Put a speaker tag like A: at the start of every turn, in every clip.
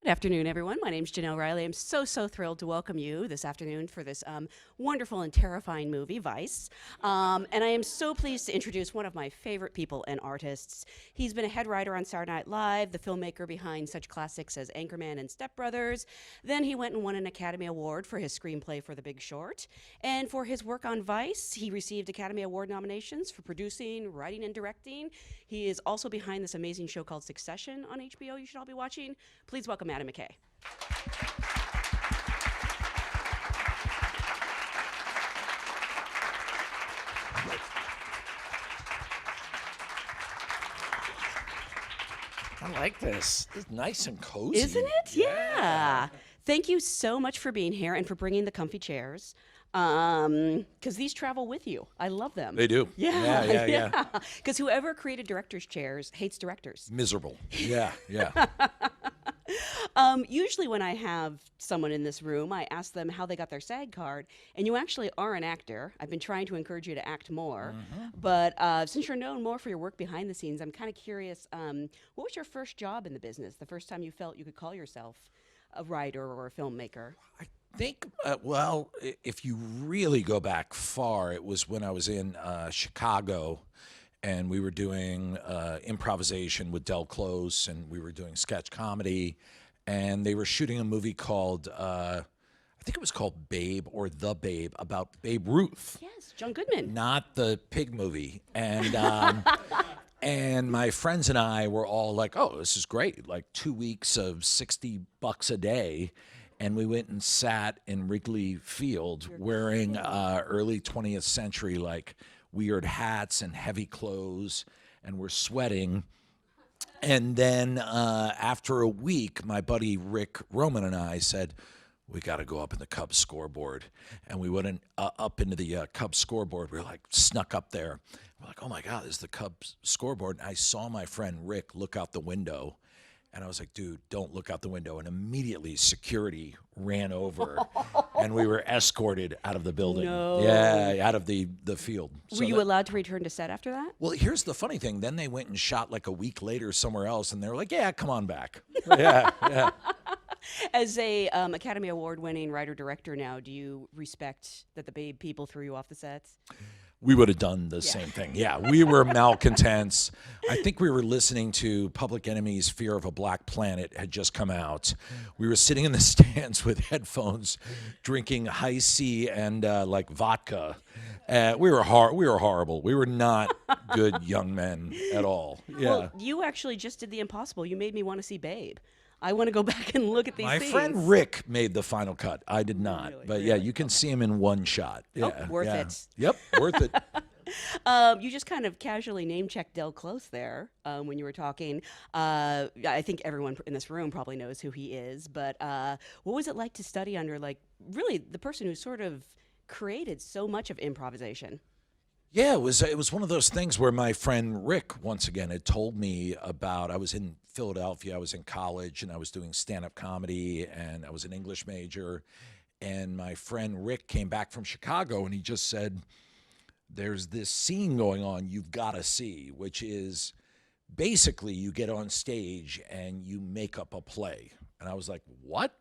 A: Good afternoon, everyone. My name is Jenelle Riley. I'm so thrilled to welcome you this afternoon for this wonderful and terrifying movie, Vice. And I am so pleased to introduce one of my favorite people and artists. He's been a head writer on Saturday Night Live, the filmmaker behind such classics as Anchorman and Step Brothers. Then he went and won an Academy Award for his screenplay for The Big Short. And for his work on Vice, he received Academy Award nominations for producing, writing, and directing. He is also behind this amazing show called Succession on HBO you should all be watching. Please welcome Adam McKay.
B: I like this. It's nice and cozy.
A: Isn't it? Yeah. Thank you so much for being here and for bringing the comfy chairs. Because these travel with you. I love them.
B: They do.
A: Yeah. Because whoever created director's chairs hates directors.
B: Miserable. Yeah.
A: Usually when I have someone in this room, I ask them how they got their SAG card, and you actually are an actor. I've been trying to encourage you to act more, but since you're known more for your work behind the scenes, I'm kind of curious, what was your first job in the business, the first time you felt you could call yourself a writer or a filmmaker?
B: I think, if you really go back far, it was when I was in Chicago, and we were doing improvisation with Del Close, and we were doing sketch comedy, and they were shooting a movie called, I think it was called Babe or The Babe, about Babe Ruth.
A: Yes, John Goodman.
B: Not the pig movie. And and my friends and I were all like, oh, this is great. Like 2 weeks of $60 a day. And we went and sat in Wrigley Field wearing early 20th century, like, weird hats and heavy clothes, and we're sweating. And then after a week, my buddy Rick Roman and I said, we got to go up in the Cubs scoreboard. And we went up into the Cubs scoreboard. We were like, snuck up there. We're like, oh my God, this is the Cubs scoreboard. And I saw my friend Rick look out the window. And I was like, dude, don't look out the window. And immediately security ran over and we were escorted out of the building.
A: No.
B: Yeah, out of the field.
A: Were you allowed to return to set after that?
B: Well, here's the funny thing. Then they went and shot like a week later somewhere else, and they were like, yeah, come on back. Yeah.
A: As a Academy Award-winning writer-director now, do you respect that the Babe people threw you off the sets?
B: We would have done the same thing. Yeah, we were malcontents. I think we were listening to Public Enemy's Fear of a Black Planet had just come out. We were sitting in the stands with headphones, drinking high C and like vodka. We were horrible. We were not good young men at all. Yeah.
A: Well, you actually just did the impossible. You made me want to see Babe. I want to go back and look at these
B: My
A: scenes.
B: friend Rick made the final cut. I did not.
A: Really?
B: But yeah, you can see him in one shot.
A: Oh,
B: Yeah,
A: worth it.
B: Yep, worth it.
A: You just kind of casually name-checked Del Close there when you were talking. I think everyone in this room probably knows who he is, but what was it like to study under, like, really the person who sort of created so much of improvisation?
B: Yeah, it was one of those things where my friend Rick, once again, had told me about. I was in Philadelphia, I was in college, and I was doing stand-up comedy, and I was an English major. And my friend Rick came back from Chicago, and he just said, there's this scene going on you've got to see, which is basically you get on stage and you make up a play. And I was like, what?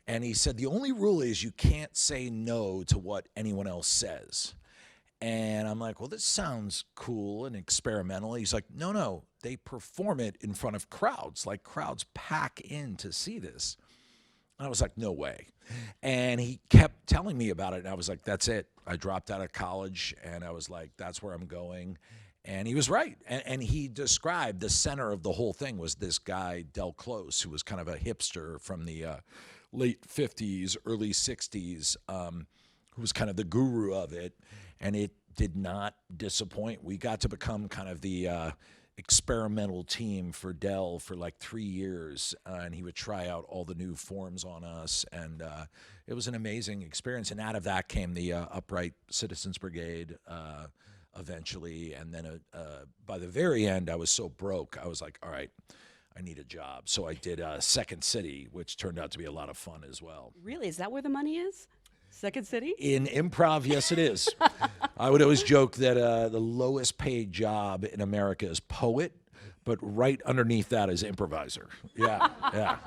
B: And he said, the only rule is you can't say no to what anyone else says. And I'm like, well, this sounds cool and experimental. He's like, no, they perform it in front of crowds. Like, crowds pack in to see this. And I was like, no way. And he kept telling me about it. And I was like, that's it. I dropped out of college and I was like, that's where I'm going. And he was right. And he described the center of the whole thing was this guy, Del Close, who was kind of a hipster from the late 50s, early 60s, who was kind of the guru of it. And it did not disappoint. We got to become kind of the experimental team for Del for like 3 years, and he would try out all the new forms on us, and it was an amazing experience. And out of that came the Upright Citizens Brigade eventually, and then by the very end, I was so broke, I was like, all right, I need a job. So I did Second City, which turned out to be a lot of fun as well.
A: Really? Is that where the money is? Second City?
B: In improv, yes, it is. I would always joke that the lowest paid job in America is poet, but right underneath that is improviser. Yeah.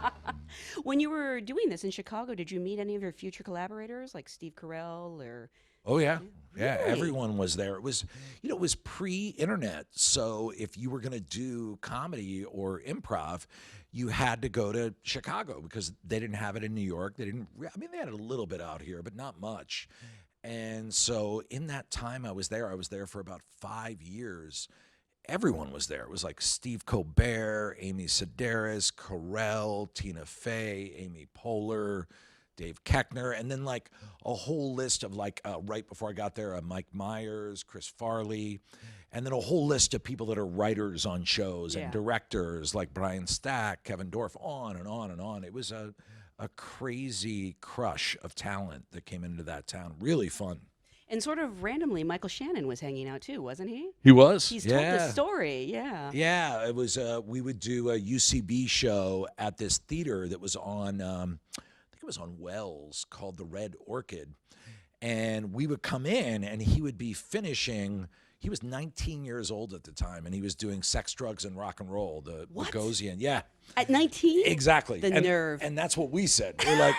A: When you were doing this in Chicago, did you meet any of your future collaborators, like Steve Carell or?
B: Oh yeah. Yeah,
A: Really?
B: everyone was there. It was, it was pre-internet. So if you were going to do comedy or improv, you had to go to Chicago because they didn't have it in New York. They didn't, I mean, they had a little bit out here, but not much. And so in that time I was there for about 5 years. Everyone was there. It was like Steve Colbert, Amy Sedaris, Carell, Tina Fey, Amy Poehler, Dave Koechner, and then like a whole list of like right before I got there, Mike Myers, Chris Farley, and then a whole list of people that are writers on shows and directors like Brian Stack, Kevin Dorff, on and on and on. It was a crazy crush of talent that came into that town. Really fun.
A: And sort of randomly, Michael Shannon was hanging out too, wasn't he?
B: He was.
A: He's told the story, yeah.
B: Yeah, it was. We would do a UCB show at this theater that was on. I think it was on Wells, called the Red Orchid, and we would come in, and he would be finishing. He was 19 years old at the time, and he was doing Sex, Drugs, and Rock and Roll, the Bogosian. Yeah.
A: At 19?
B: Exactly.
A: The nerve.
B: And that's what we said. We're like,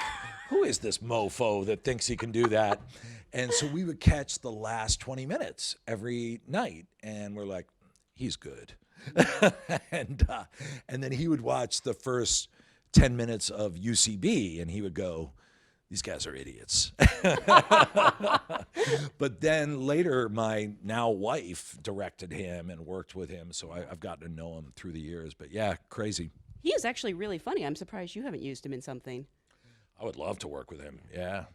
B: who is this mofo that thinks he can do that? And so we would catch the last 20 minutes every night, and we're like, he's good. and then he would watch the first 10 minutes of UCB, and he would go, these guys are idiots. But then later, my now wife directed him and worked with him, so I've gotten to know him through the years. But yeah, crazy.
A: He is actually really funny. I'm surprised you haven't used him in something.
B: I would love to work with him, yeah.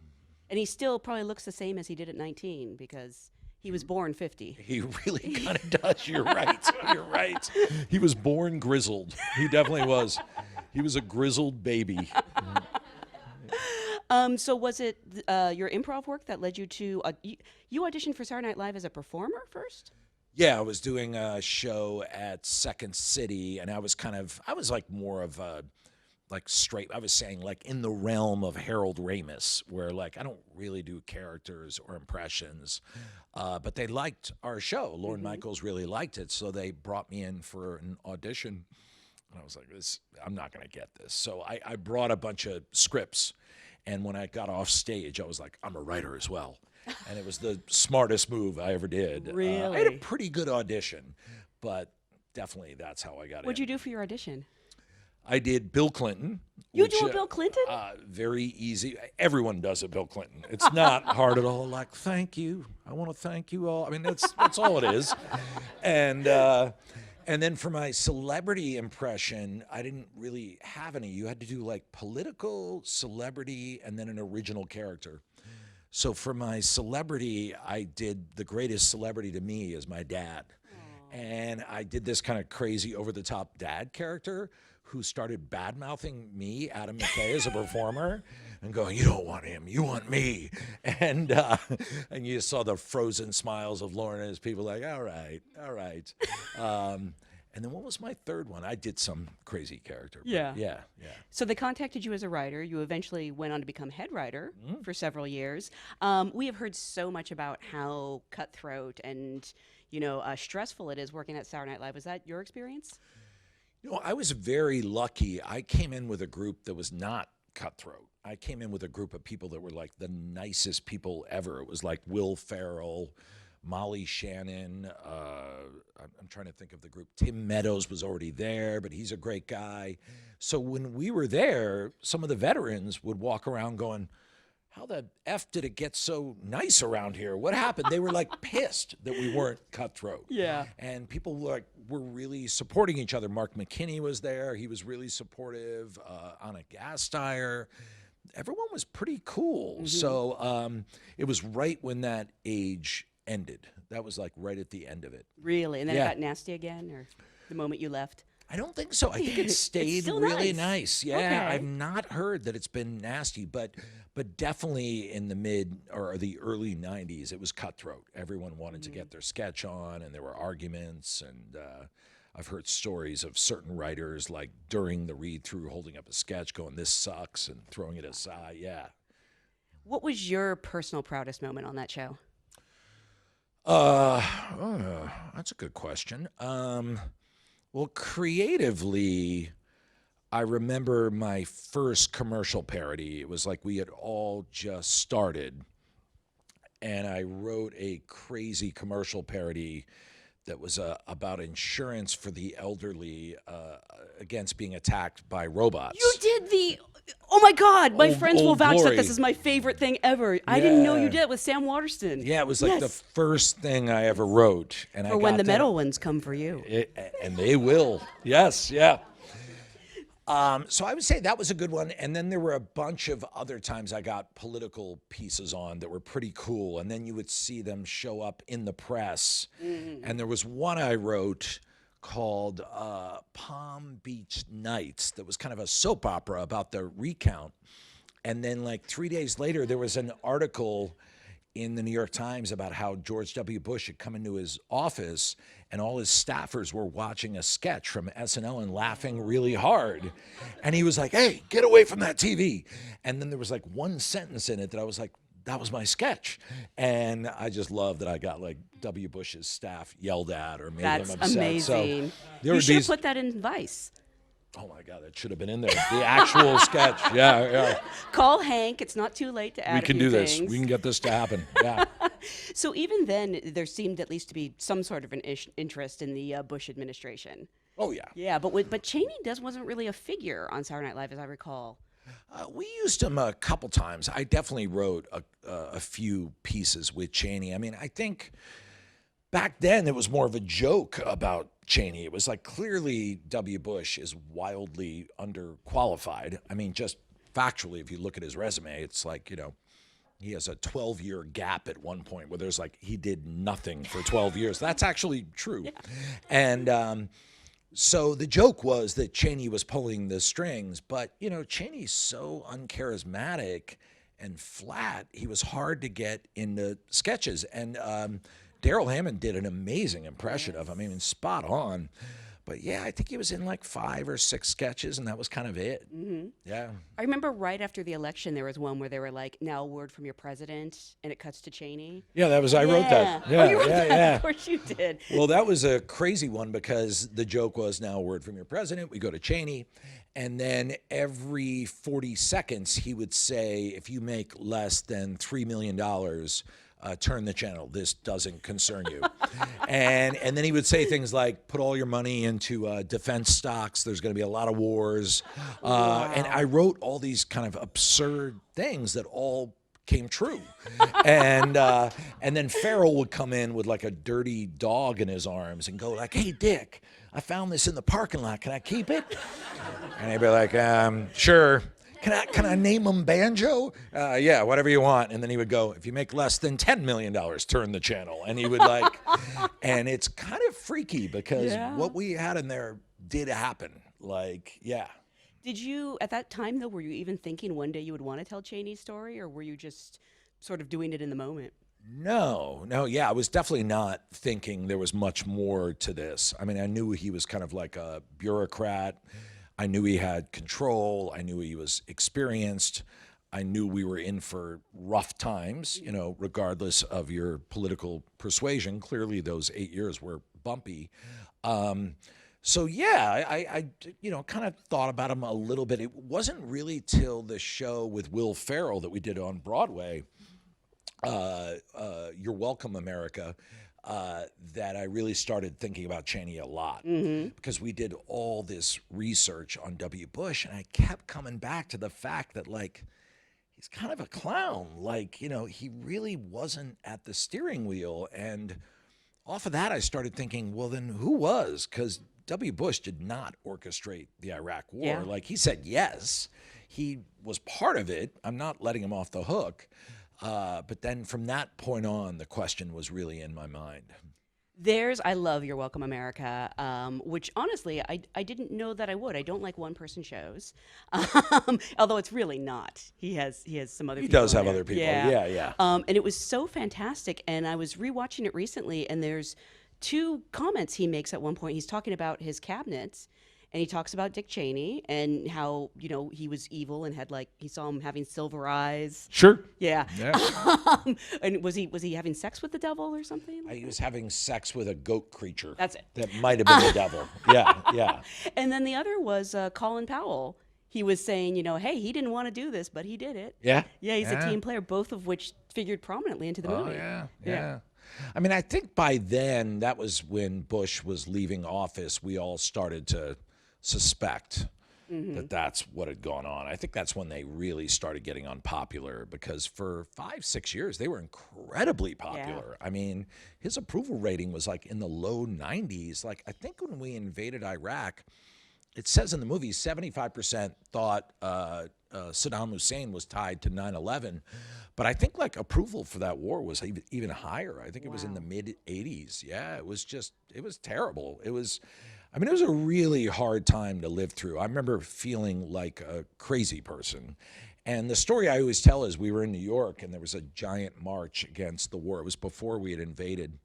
A: And he still probably looks the same as he did at 19 because he was born 50.
B: He really kind of does. You're right. You're right. He was born grizzled. He definitely was. He was a grizzled baby.
A: So was it your improv work that led you to you auditioned for Saturday Night Live as a performer first?
B: Yeah, I was doing a show at Second City, and I was like more of a like straight. I was saying like in the realm of Harold Ramis, where like I don't really do characters or impressions, but they liked our show. Lorne Michaels really liked it, so they brought me in for an audition. And I was like, I'm not going to get this. So I brought a bunch of scripts. And when I got off stage, I was like, I'm a writer as well. And it was the smartest move I ever did.
A: Really?
B: I had a pretty good audition, but definitely that's how I got
A: What'd
B: in.
A: you do for your audition?
B: I did Bill Clinton.
A: You do a Bill Clinton?
B: Very easy. Everyone does a Bill Clinton. It's not hard at all. Like, thank you. I want to thank you all. I mean, that's all it is. And then for my celebrity impression, I didn't really have any. You had to do like political, celebrity, and then an original character. So for my celebrity, I did the greatest celebrity to me is my dad. Aww. And I did this kind of crazy over-the-top dad character who started bad-mouthing me, Adam McKay, as a performer, and going, you don't want him, you want me. And you saw the frozen smiles of Lauren and his people like, all right, all right. And then what was my third one? I did some crazy character.
A: Yeah.
B: Yeah.
A: So they contacted you as a writer. You eventually went on to become head writer for several years. We have heard so much about how cutthroat and, stressful it is working at Saturday Night Live. Was that your experience?
B: I was very lucky. I came in with a group that was not cutthroat. I came in with a group of people that were like the nicest people ever. It was like Will Ferrell, Molly Shannon. I'm trying to think of the group. Tim Meadows was already there, but he's a great guy. So when we were there, some of the veterans would walk around going, how the F did it get so nice around here? What happened? They were like pissed that we weren't cutthroat.
A: Yeah.
B: And people were really supporting each other. Mark McKinney was there. He was really supportive. Anna Gasteyer. Everyone was pretty cool. So it was right when that age ended. That was like right at the end of it.
A: Really? And then it got nasty again, or the moment you left?
B: I don't think so. I think it stayed really nice. Yeah, okay. I've not heard that it's been nasty, but definitely in the mid or the early 90s, it was cutthroat. Everyone wanted to get their sketch on, and there were arguments, and I've heard stories of certain writers, like during the read-through, holding up a sketch, going, this sucks, and throwing it aside. Yeah.
A: What was your personal proudest moment on that show?
B: That's a good question. Well, creatively, I remember my first commercial parody. It was like we had all just started, and I wrote a crazy commercial parody that was about insurance for the elderly against being attacked by robots.
A: You did the. Oh my God! My friends will
B: Old
A: vouch that
B: Glory.
A: this is my favorite thing ever. I didn't know you did it with Sam Waterston.
B: Yeah, it was like the
A: Yes.
B: first thing I ever wrote, and
A: For when the metal ones come for you.
B: and they will. Yes, yeah. So I would say that was a good one. And then there were a bunch of other times I got political pieces on that were pretty cool. And then you would see them show up in the press. And there was one I wrote called Palm Beach Nights that was kind of a soap opera about the recount. And then like 3 days later, there was an article in the New York Times about how George W. Bush had come into his office and all his staffers were watching a sketch from SNL and laughing really hard. And he was like, hey, get away from that TV. And then there was like one sentence in it that I was like, that was my sketch. And I just love that I got like W. Bush's staff yelled at or made
A: That's
B: them upset.
A: amazing.
B: So
A: You should have put that in Vice.
B: Oh my God, that should have been in there. The actual sketch. Yeah.
A: Call Hank. It's not too late to add
B: We can
A: a few
B: do this.
A: things.
B: We can get this to happen. Yeah.
A: So even then, there seemed at least to be some sort of an interest in the Bush administration.
B: Oh yeah.
A: Yeah, but Cheney wasn't really a figure on Saturday Night Live, as I recall.
B: We used him a couple times. I definitely wrote a few pieces with Cheney. I mean, I think back then it was more of a joke about Cheney. It was like clearly W. Bush is wildly underqualified. I mean, just factually, if you look at his resume, it's like, you know, he has a 12-year gap at one point where there's like he did nothing for 12 years. That's actually true. Yeah. And so the joke was that Cheney was pulling the strings, but, you know, Cheney's so uncharismatic and flat, he was hard to get into sketches. And Daryl Hammond did an amazing impression of him. I mean, spot on. But yeah, I think he was in like 5 or 6 sketches, and that was kind of it.
A: Mm-hmm.
B: Yeah.
A: I remember right after the election, there was one where they were like, now a word from your president, and it cuts to Cheney.
B: Yeah, that was, I wrote that. Yeah,
A: oh, you wrote that?
B: yeah.
A: Of course you did.
B: Well, that was a crazy one because the joke was now a word from your president. We go to Cheney. And then every 40 seconds, he would say, if you make less than $3 million, turn the channel. This doesn't concern you. and then he would say things like, put all your money into defense stocks. There's going to be a lot of wars.
A: Wow.
B: And I wrote all these kind of absurd things that all came true. and then Ferrell would come in with like a dirty dog in his arms and go like, hey, Dick, I found this in the parking lot. Can I keep it? And he'd be like, sure. Can I name him Banjo? Yeah, whatever you want. And then he would go, if you make less than $10 million, turn the channel. And he would like, and it's kind of freaky because what we had in there did happen. Like, yeah.
A: Did you, at that time though, were you even thinking one day you would want to tell Cheney's story, or were you just sort of doing it in the moment?
B: No, yeah, I was definitely not thinking there was much more to this. I mean, I knew he was kind of like a bureaucrat. I knew he had control. I knew he was experienced. I knew we were in for rough times, you know, regardless of your political persuasion. Clearly, those 8 years were bumpy. So yeah, I you know, kind of thought about him a little bit. It wasn't really till the show with Will Ferrell that we did on Broadway, You're Welcome, America, that I really started thinking about Cheney a lot, because we did all this research on W. Bush, and I kept coming back to the fact that, like, he's kind of a clown. Like, you know, he really wasn't at the steering wheel. And off of that, I started thinking, well, then who was? Because W. Bush did not orchestrate the Iraq War.
A: Yeah.
B: Like, he said yes. He was part of it. I'm not letting him off the hook. But then from that point on, the question was really in my mind.
A: I love You're Welcome, America, which honestly, I didn't know that I would. I don't like one-person shows, although it's really not. He has some other people.
B: He does have
A: there.
B: other people.
A: Yeah.
B: Yeah.
A: And it was so fantastic. And I was rewatching it recently, and there's 2 comments he makes at one point. He's talking about his cabinets, and he talks about Dick Cheney and how, you know, he was evil and had like, he saw him having silver eyes.
B: Sure.
A: Yeah.
B: Yeah.
A: And was he having sex with the devil or something?
B: He was having sex with a goat creature.
A: That's it.
B: That might have been the devil. Yeah, yeah.
A: And then the other was Colin Powell. He was saying, you know, hey, he didn't want to do this, but he did it.
B: Yeah.
A: Yeah, he's a team player, both of which figured prominently into the movie.
B: Oh, yeah. I mean, I think by then, that was when Bush was leaving office, we all started to suspect that that's what had gone on. I think that's when they really started getting unpopular, because for 5-6 years, they were incredibly popular. I mean, his approval rating was like in the low 90s. Like, I think when we invaded Iraq, it says in the movie 75% thought Saddam Hussein was tied to 9/11, but I think like approval for that war was even higher. I think it was in the mid 80s. Yeah, it was terrible. It was a really hard time to live through. I remember feeling like a crazy person. And the story I always tell is we were in New York and there was a giant march against the war. It was before we had invaded,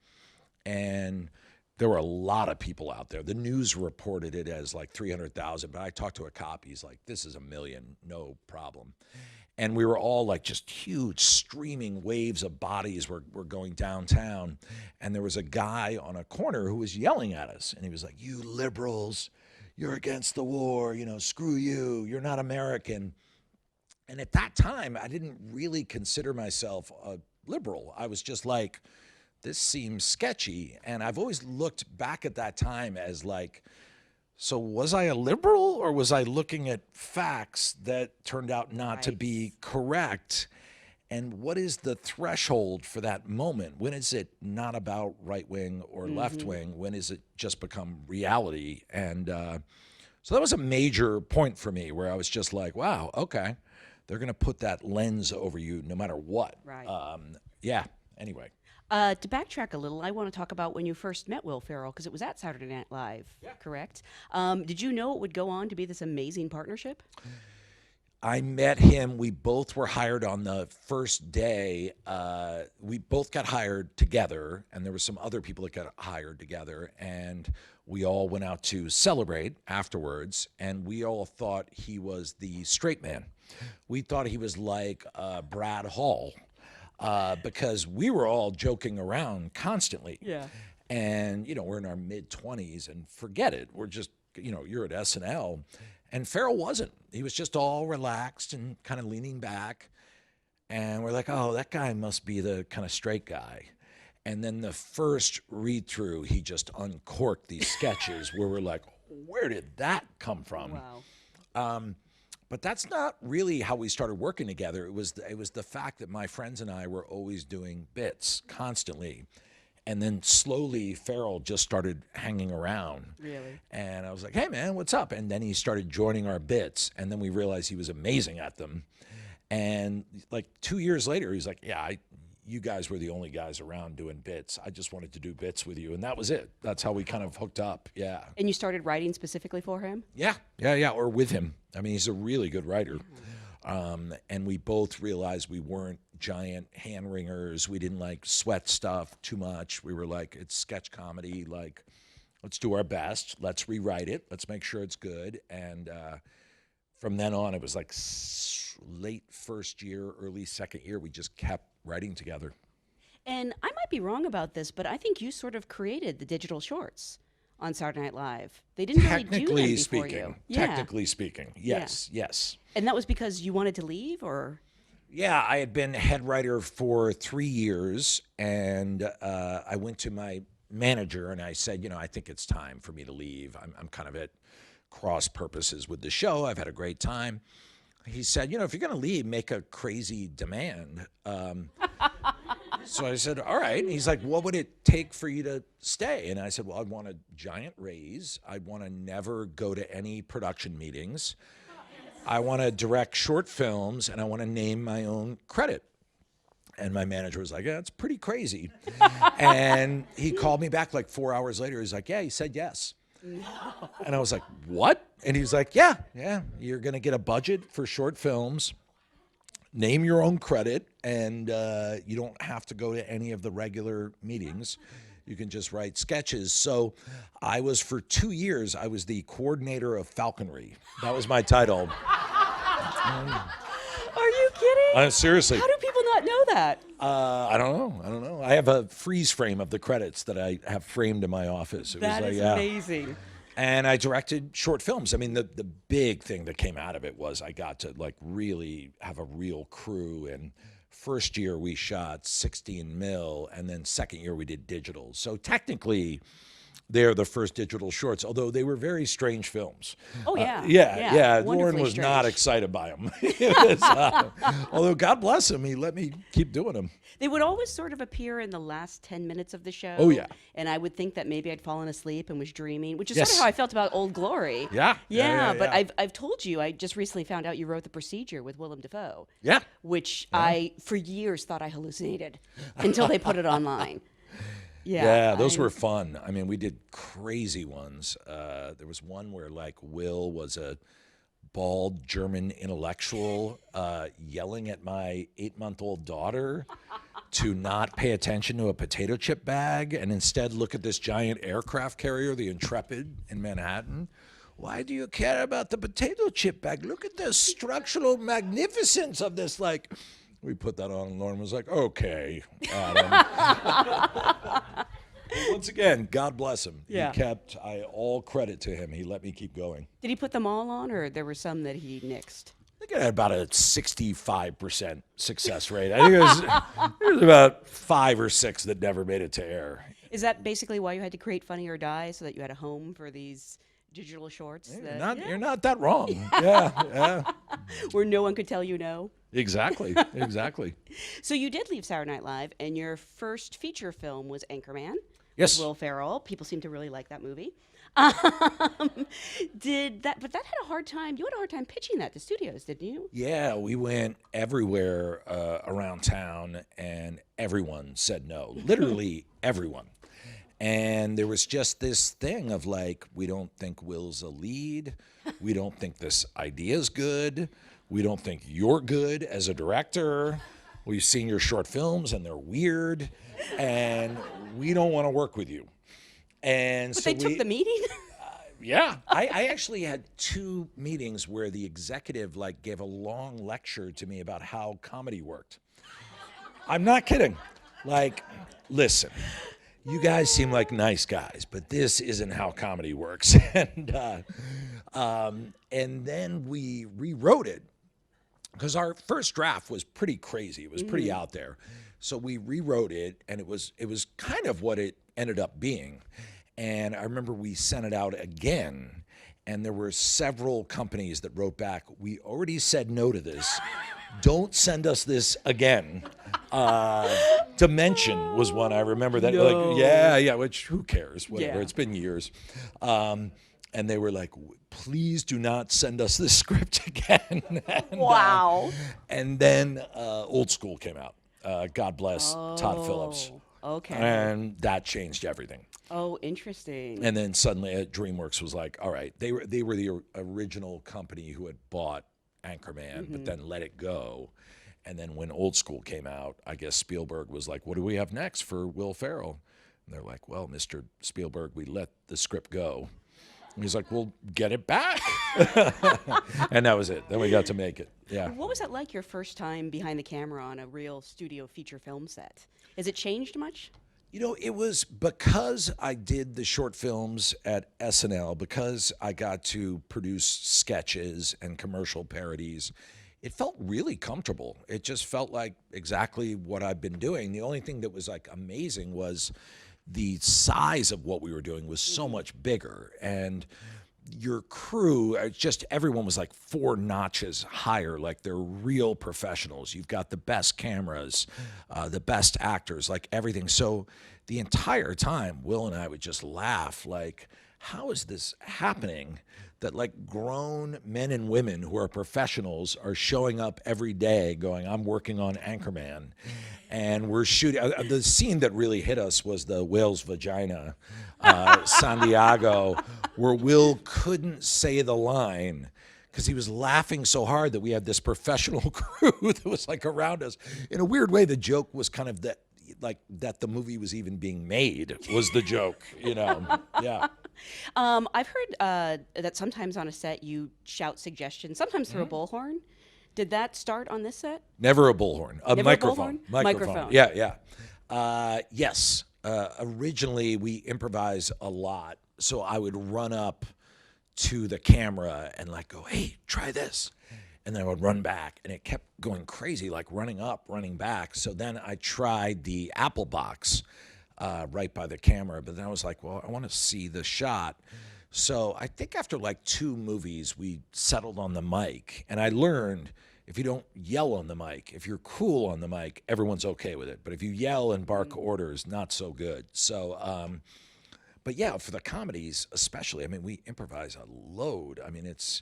B: and there were a lot of people out there. The news reported it as like 300,000, but I talked to a cop. He's like, this is 1 million, no problem. And we were all like just huge streaming waves of bodies were going downtown. And there was a guy on a corner who was yelling at us. And he was like, you liberals, you're against the war, you know, screw you, you're not American. And at that time, I didn't really consider myself a liberal. I was just like, this seems sketchy. And I've always looked back at that time as like, so was I a liberal, or was I looking at facts that turned out not to be correct? And what is the threshold for that moment? When is it not about right wing or left wing? When is it just become reality? And so that was a major point for me, where I was just like, wow, okay, they're going to put that lens over you no matter what.
A: Right.
B: Yeah. Anyway.
A: To backtrack a little, I want to talk about when you first met Will Ferrell, because it was at Saturday Night Live, correct? Did you know it would go on to be this amazing partnership?
B: I met him. We both were hired on the first day. We both got hired together, and there were some other people that got hired together, and we all went out to celebrate afterwards, and we all thought he was the straight man. We thought he was like Brad Hall. Because we were all joking around constantly.
A: Yeah.
B: And, you know, we're in our mid-20s, and forget it. We're just, you know, you're at SNL. And Ferrell wasn't. He was just all relaxed and kind of leaning back. And we're like, oh, that guy must be the kind of straight guy. And then the first read-through, he just uncorked these sketches where we're like, where did that come from?
A: Wow.
B: But that's not really how we started working together. It was the fact that my friends and I were always doing bits constantly. And then slowly Ferrell just started hanging around.
A: Really?
B: And I was like, hey, man, what's up? And then he started joining our bits. And then we realized he was amazing at them. And like 2 years later, he's like, yeah, you guys were the only guys around doing bits. I just wanted to do bits with you. And that was it. That's how we kind of hooked up. Yeah.
A: And you started writing specifically for him?
B: Yeah. Or with him. I mean, he's a really good writer. And we both realized we weren't giant hand wringers. We didn't like sweat stuff too much. We were like, it's sketch comedy. Like, let's do our best. Let's rewrite it. Let's make sure it's good. And from then on, it was like late first year, early second year, we just kept writing together.
A: And I might be wrong about this, but I think you sort of created the digital shorts on Saturday Night Live. They didn't really do them before you.
B: Technically speaking, yes.
A: And that was because you wanted to leave, or?
B: Yeah, I had been head writer for 3 years, and I went to my manager and I said, you know, I think it's time for me to leave. I'm kind of at cross purposes with the show. I've had a great time. He said, you know, if you're going to leave, make a crazy demand. So I said, all right. And he's like, what would it take for you to stay? And I said, well, I'd want a giant raise. I'd want to never go to any production meetings. I want to direct short films, and I want to name my own credit. And my manager was like, yeah, that's pretty crazy. And he called me back like 4 hours later. He's like, yeah, he said yes. No. And I was like, what? And he's like, yeah, you're going to get a budget for short films, name your own credit, and you don't have to go to any of the regular meetings. You can just write sketches. So I was, for 2 years, I was the coordinator of falconry. That was my title.
A: Are you kidding?
B: Seriously.
A: How do people not know that?
B: I don't know. I have a freeze frame of the credits that I have framed in my office.
A: That is amazing.
B: And I directed short films. I mean, the big thing that came out of it was I got to like really have a real crew. And first year we shot 16 mil, and then second year we did digital. So technically, they're the first digital shorts, although they were very strange films.
A: Oh, yeah.
B: Yeah. Lauren
A: Wonderfully
B: was
A: strange.
B: not excited by them. Although, God bless him, he let me keep doing them.
A: They would always sort of appear in the last 10 minutes of the show.
B: Oh, yeah.
A: And I would think that maybe I'd fallen asleep and was dreaming, which is
B: Yes.
A: sort of how I felt about Old Glory.
B: Yeah.
A: But I've told you, I just recently found out you wrote The Procedure with Willem Dafoe.
B: Yeah.
A: Which I, for years, thought I hallucinated until they put it online.
B: Yeah, those were fun. I mean, we did crazy ones. There was one where like Will was a bald German intellectual yelling at my 8-month-old daughter to not pay attention to a potato chip bag and instead look at this giant aircraft carrier, the Intrepid in Manhattan. Why do you care about the potato chip bag? Look at the structural magnificence of this, like... We put that on, and Lauren was like, okay, Adam. Once again, God bless him.
A: Yeah.
B: He kept, all credit to him. He let me keep going.
A: Did he put them all on, or there were some that he nixed?
B: I think I had about a 65% success rate. I think there was about 5 or 6 that never made it to air.
A: Is that basically why you had to create Funny or Die, so that you had a home for these digital shorts?
B: You're not that wrong. Yeah.
A: Where no one could tell you no?
B: Exactly.
A: So you did leave Saturday Night Live, and your first feature film was Anchorman.
B: Yes.
A: With Will Ferrell. People seem to really like that movie. But that had a hard time. You had a hard time pitching that to studios, didn't you?
B: Yeah, we went everywhere around town, and everyone said no. Literally everyone. And there was just this thing of like, we don't think Will's a lead. We don't think this idea's good. We don't think you're good as a director. We've seen your short films and they're weird. And we don't want to work with you. And
A: But
B: so
A: they took the meeting?
B: Yeah. I actually had 2 meetings where the executive like gave a long lecture to me about how comedy worked. I'm not kidding. Like, listen. You guys seem like nice guys, but this isn't how comedy works. And then we rewrote it because our first draft was pretty crazy. It was pretty out there. So we rewrote it, and it was kind of what it ended up being. And I remember we sent it out again, and there were several companies that wrote back, we already said no to this. Don't send us this again. Dimension was one I remember that.
A: No.
B: Like, yeah, which who cares? Whatever.
A: Yeah.
B: It's been years. And they were like, please do not send us this script again. And,
A: Wow.
B: And then Old School came out. God bless Todd Phillips.
A: Okay.
B: And that changed everything.
A: Oh, interesting.
B: And then suddenly DreamWorks was like, all right, they were the original company who had bought Anchorman, but then let it go. And then when Old School came out, I guess Spielberg was like, what do we have next for Will Ferrell? And they're like, well, Mr. Spielberg, we let the script go. And he's like, well, get it back. And that was it. Then we got to make it. Yeah.
A: What was that like, your first time behind the camera on a real studio feature film set? Has it changed much?
B: You know, it was because I did the short films at SNL, because I got to produce sketches and commercial parodies, it felt really comfortable. It just felt like exactly what I've been doing. The only thing that was like amazing was the size of what we were doing was so much bigger. And your crew, just everyone was like 4 notches higher, like they're real professionals. You've got the best cameras, the best actors, like everything. So the entire time, Will and I would just laugh like, how is this happening that like grown men and women who are professionals are showing up every day going, I'm working on Anchorman. And we're shooting. The scene that really hit us was the whale's vagina, San Diego, where Will couldn't say the line because he was laughing so hard that we had this professional crew that was like around us. In a weird way, the joke was kind of that like that the movie was even being made was the joke, Yeah.
A: I've heard that sometimes on a set you shout suggestions, sometimes through a bullhorn. Did that start on this set?
B: Never a bullhorn, a
A: Never
B: microphone.
A: a bullhorn? Microphone.
B: Yeah. Yes. Originally, we improvise a lot, so I would run up to the camera and like go, "Hey, try this," and then I would run back, and it kept going crazy, like running up, running back. So then I tried the Apple box right by the camera, but then I was like, well, I want to see the shot. So I think after like 2 movies, we settled on the mic, and I learned if you don't yell on the mic, if you're cool on the mic, everyone's okay with it. But if you yell and bark orders, not so good. So, but yeah, for the comedies especially, I mean, we improvise a load. I mean, it's,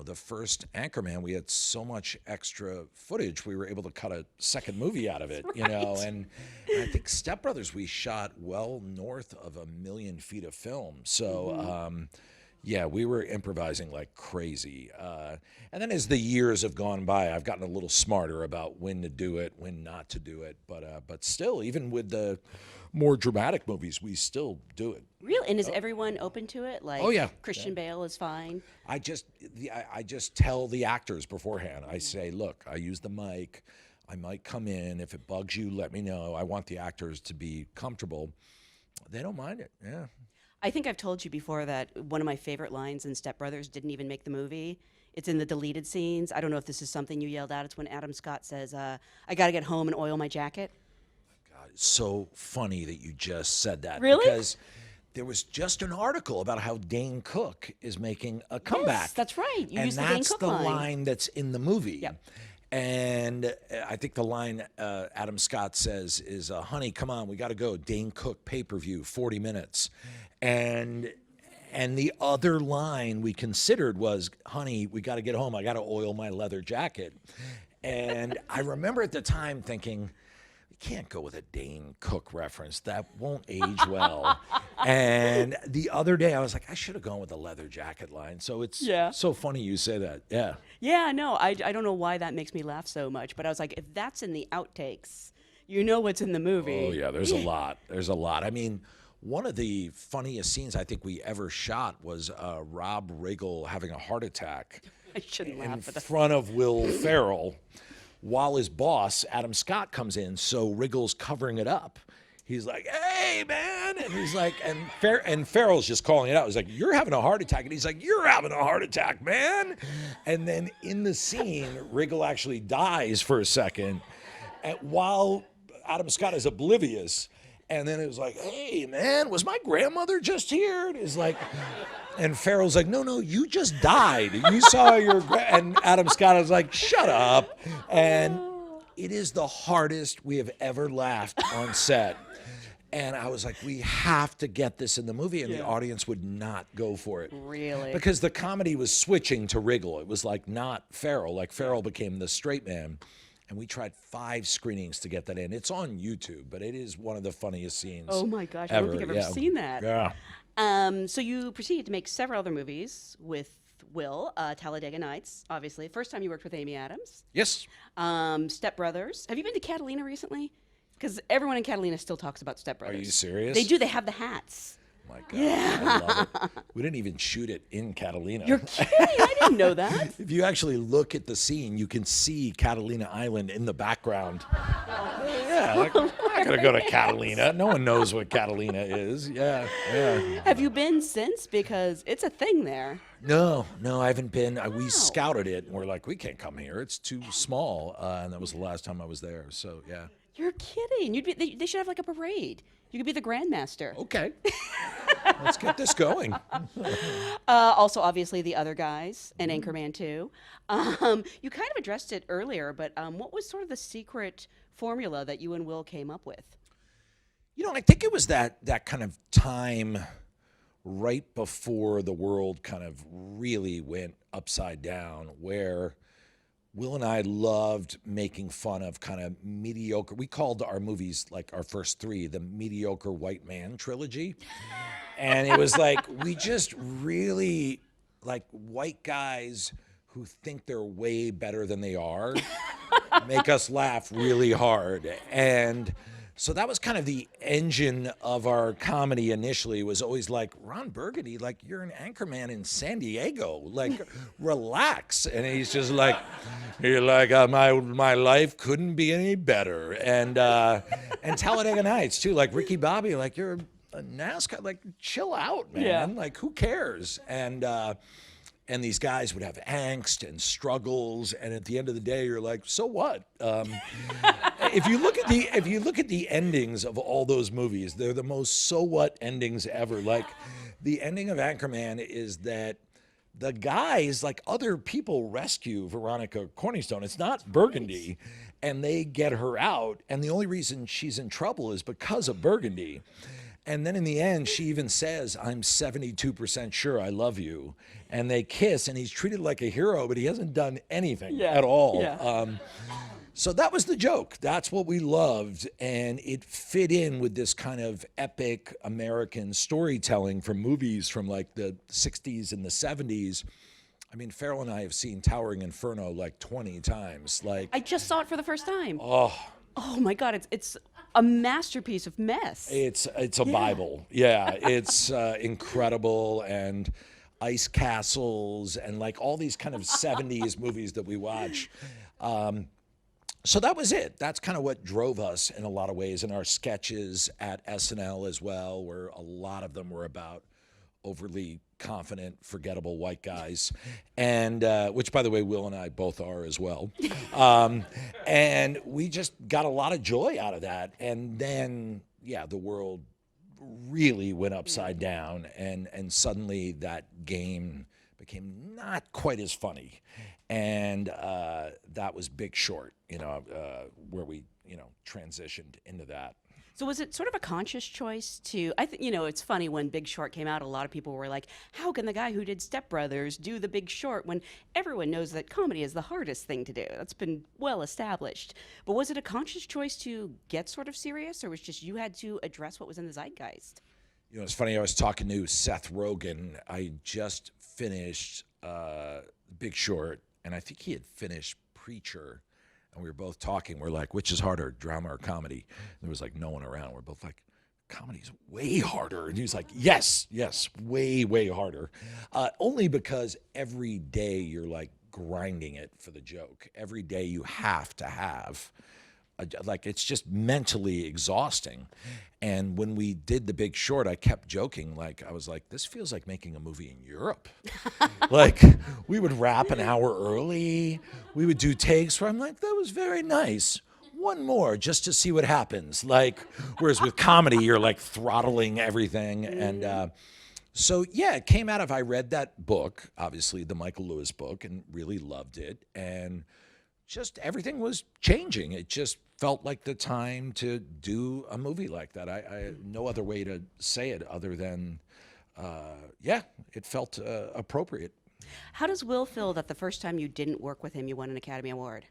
B: the first Anchorman, we had so much extra footage, we were able to cut a second movie out of it, and I think Step Brothers, we shot well north of 1 million feet of film. So, yeah, we were improvising like crazy. And then as the years have gone by, I've gotten a little smarter about when to do it, when not to do it. But still, even with the more dramatic movies, we still do it.
A: Really? And is everyone open to it? Like,
B: oh yeah,
A: Christian Bale is fine.
B: I just tell the actors beforehand. I say, look, I use the mic. I might come in. If it bugs you, let me know. I want the actors to be comfortable. They don't mind it. Yeah.
A: I think I've told you before that one of my favorite lines in Step Brothers didn't even make the movie. It's in the deleted scenes. I don't know if this is something you yelled out. It's when Adam Scott says, I got to get home and oil my jacket.
B: God, it's so funny that you just said that.
A: Really?
B: Because there was just an article about how Dane Cook is making a comeback.
A: Yes, that's right. You
B: and
A: used the Dane
B: that's
A: Cook
B: the
A: line.
B: line that's in the movie.
A: Yep.
B: And I think the line Adam Scott says is, honey, come on, we got to go. Dane Cook pay-per-view, 40 minutes. And the other line we considered was, honey, we got to get home. I got to oil my leather jacket. And I remember at the time thinking, you can't go with a Dane Cook reference. That won't age well. And the other day I was like, I should have gone with the leather jacket line. So it's so funny you say that. Yeah.
A: Yeah, no, I don't know why that makes me laugh so much, but I was like, if that's in the outtakes, you know what's in the movie.
B: Oh, yeah, there's a lot. There's a lot. I mean, one of the funniest scenes I think we ever shot was Rob Riggle having a heart attack
A: I shouldn't laugh.
B: in front of Will Ferrell while his boss, Adam Scott, comes in. So Riggle's covering it up. He's like, hey, man. And he's like, and Ferrell's just calling it out. He's like, you're having a heart attack. And he's like, you're having a heart attack, man. And then in the scene, Riggle actually dies for a second while Adam Scott is oblivious. And then it was like, hey, man, was my grandmother just here? And it's like, and Ferrell's like, no, you just died. You saw and Adam Scott was like, shut up. And it is the hardest we have ever laughed on set. And I was like, we have to get this in the movie. And the audience would not go for it.
A: Really?
B: Because the comedy was switching to Riggle. It was like not Ferrell. Like Ferrell became the straight man. And we tried 5 screenings to get that in. It's on YouTube, but it is one of the funniest scenes.
A: Oh my gosh,
B: ever.
A: I don't think I've ever seen that.
B: Yeah.
A: So you proceeded to make several other movies with Will, Talladega Nights, obviously. First time you worked with Amy Adams.
B: Yes.
A: Step Brothers. Have you been to Catalina recently? Because everyone in Catalina still talks about Step Brothers.
B: Are you serious?
A: They do. They have the hats.
B: My God, I love it. We didn't even shoot it in Catalina.
A: You're kidding? I didn't know that.
B: If you actually look at the scene, you can see Catalina Island in the background. Yeah, like, I'm not going to go to Catalina. No one knows what Catalina is. Yeah.
A: Have you been since? Because it's a thing there.
B: No, I haven't been. We scouted it, and we're like, we can't come here. It's too small. And that was the last time I was there. So, yeah.
A: You're kidding. They should have like a parade. You could be the Grandmaster.
B: Okay. Let's get this going.
A: Also, obviously, The Other Guys and Anchorman 2. You kind of addressed it earlier, but what was sort of the secret formula that you and Will came up with?
B: I think it was that kind of time right before the world kind of really went upside down, where Will and I loved making fun of kind of mediocre. We called our movies, like our first 3, the mediocre white man trilogy. And it was like, we just really, like, white guys who think they're way better than they are make us laugh really hard. And So that was kind of the engine of our comedy initially, was always like, Ron Burgundy, like, you're an anchorman in San Diego, like, relax. And he's just like, my life couldn't be any better. And Talladega Nights too, like Ricky Bobby, like, you're a NASCAR, like, chill out, man.
A: Yeah.
B: Like, who cares? And these guys would have angst and struggles, and at the end of the day, you're like, so what? If you look at the endings of all those movies, they're the most so what endings ever. Like, the ending of Anchorman is that the guys, like, other people rescue Veronica Corningstone. It's not Burgundy, and they get her out, and the only reason she's in trouble is because of Burgundy. And then in the end, she even says, I'm 72% sure I love you. And they kiss, and he's treated like a hero, but he hasn't done anything at all.
A: Yeah.
B: So that was the joke. That's what we loved. And it fit in with this kind of epic American storytelling from movies from like the 60s and the 70s. I mean, Ferrell and I have seen Towering Inferno like 20 times. Like,
A: I just saw it for the first time.
B: oh,
A: My God, it's a masterpiece of mess.
B: it's a Bible. Yeah, it's incredible, and ice castles and like all these kind of 70s movies that we watch. So that was it. That's kind of what drove us in a lot of ways, in our sketches at SNL as well, where a lot of them were about overly confident, forgettable white guys, and which, by the way, Will and I both are as well. And we just got a lot of joy out of that. And then, yeah, the world really went upside down, and suddenly that game became not quite as funny. And that was Big Short, where we, transitioned into that.
A: So was it sort of a conscious choice to, it's funny, when Big Short came out, a lot of people were like, how can the guy who did Step Brothers do the Big Short, when everyone knows that comedy is the hardest thing to do? That's been well established. But was it a conscious choice to get sort of serious, or was just you had to address what was in the zeitgeist?
B: It's funny, I was talking to Seth Rogen. I just finished Big Short, and I think he had finished Preacher. And we were both talking. We're like, which is harder, drama or comedy? And there was like no one around. We're both like, comedy's way harder. And he was like, yes, way, way harder. Only because every day you're like grinding it for the joke. Every day you have to have, it's just mentally exhausting. And when we did The Big Short, I kept joking. Like, I was like, this feels like making a movie in Europe. Like, we would wrap an hour early. We would do takes where I'm like, that was very nice. One more just to see what happens. Like, whereas with comedy, you're like throttling everything. And so, yeah, it came out of, I read that book, obviously the Michael Lewis book, and really loved it. And just everything was changing. It just felt like the time to do a movie like that. I no other way to say it other than, it felt appropriate.
A: How does Will feel that the first time you didn't work with him, you won an Academy Award?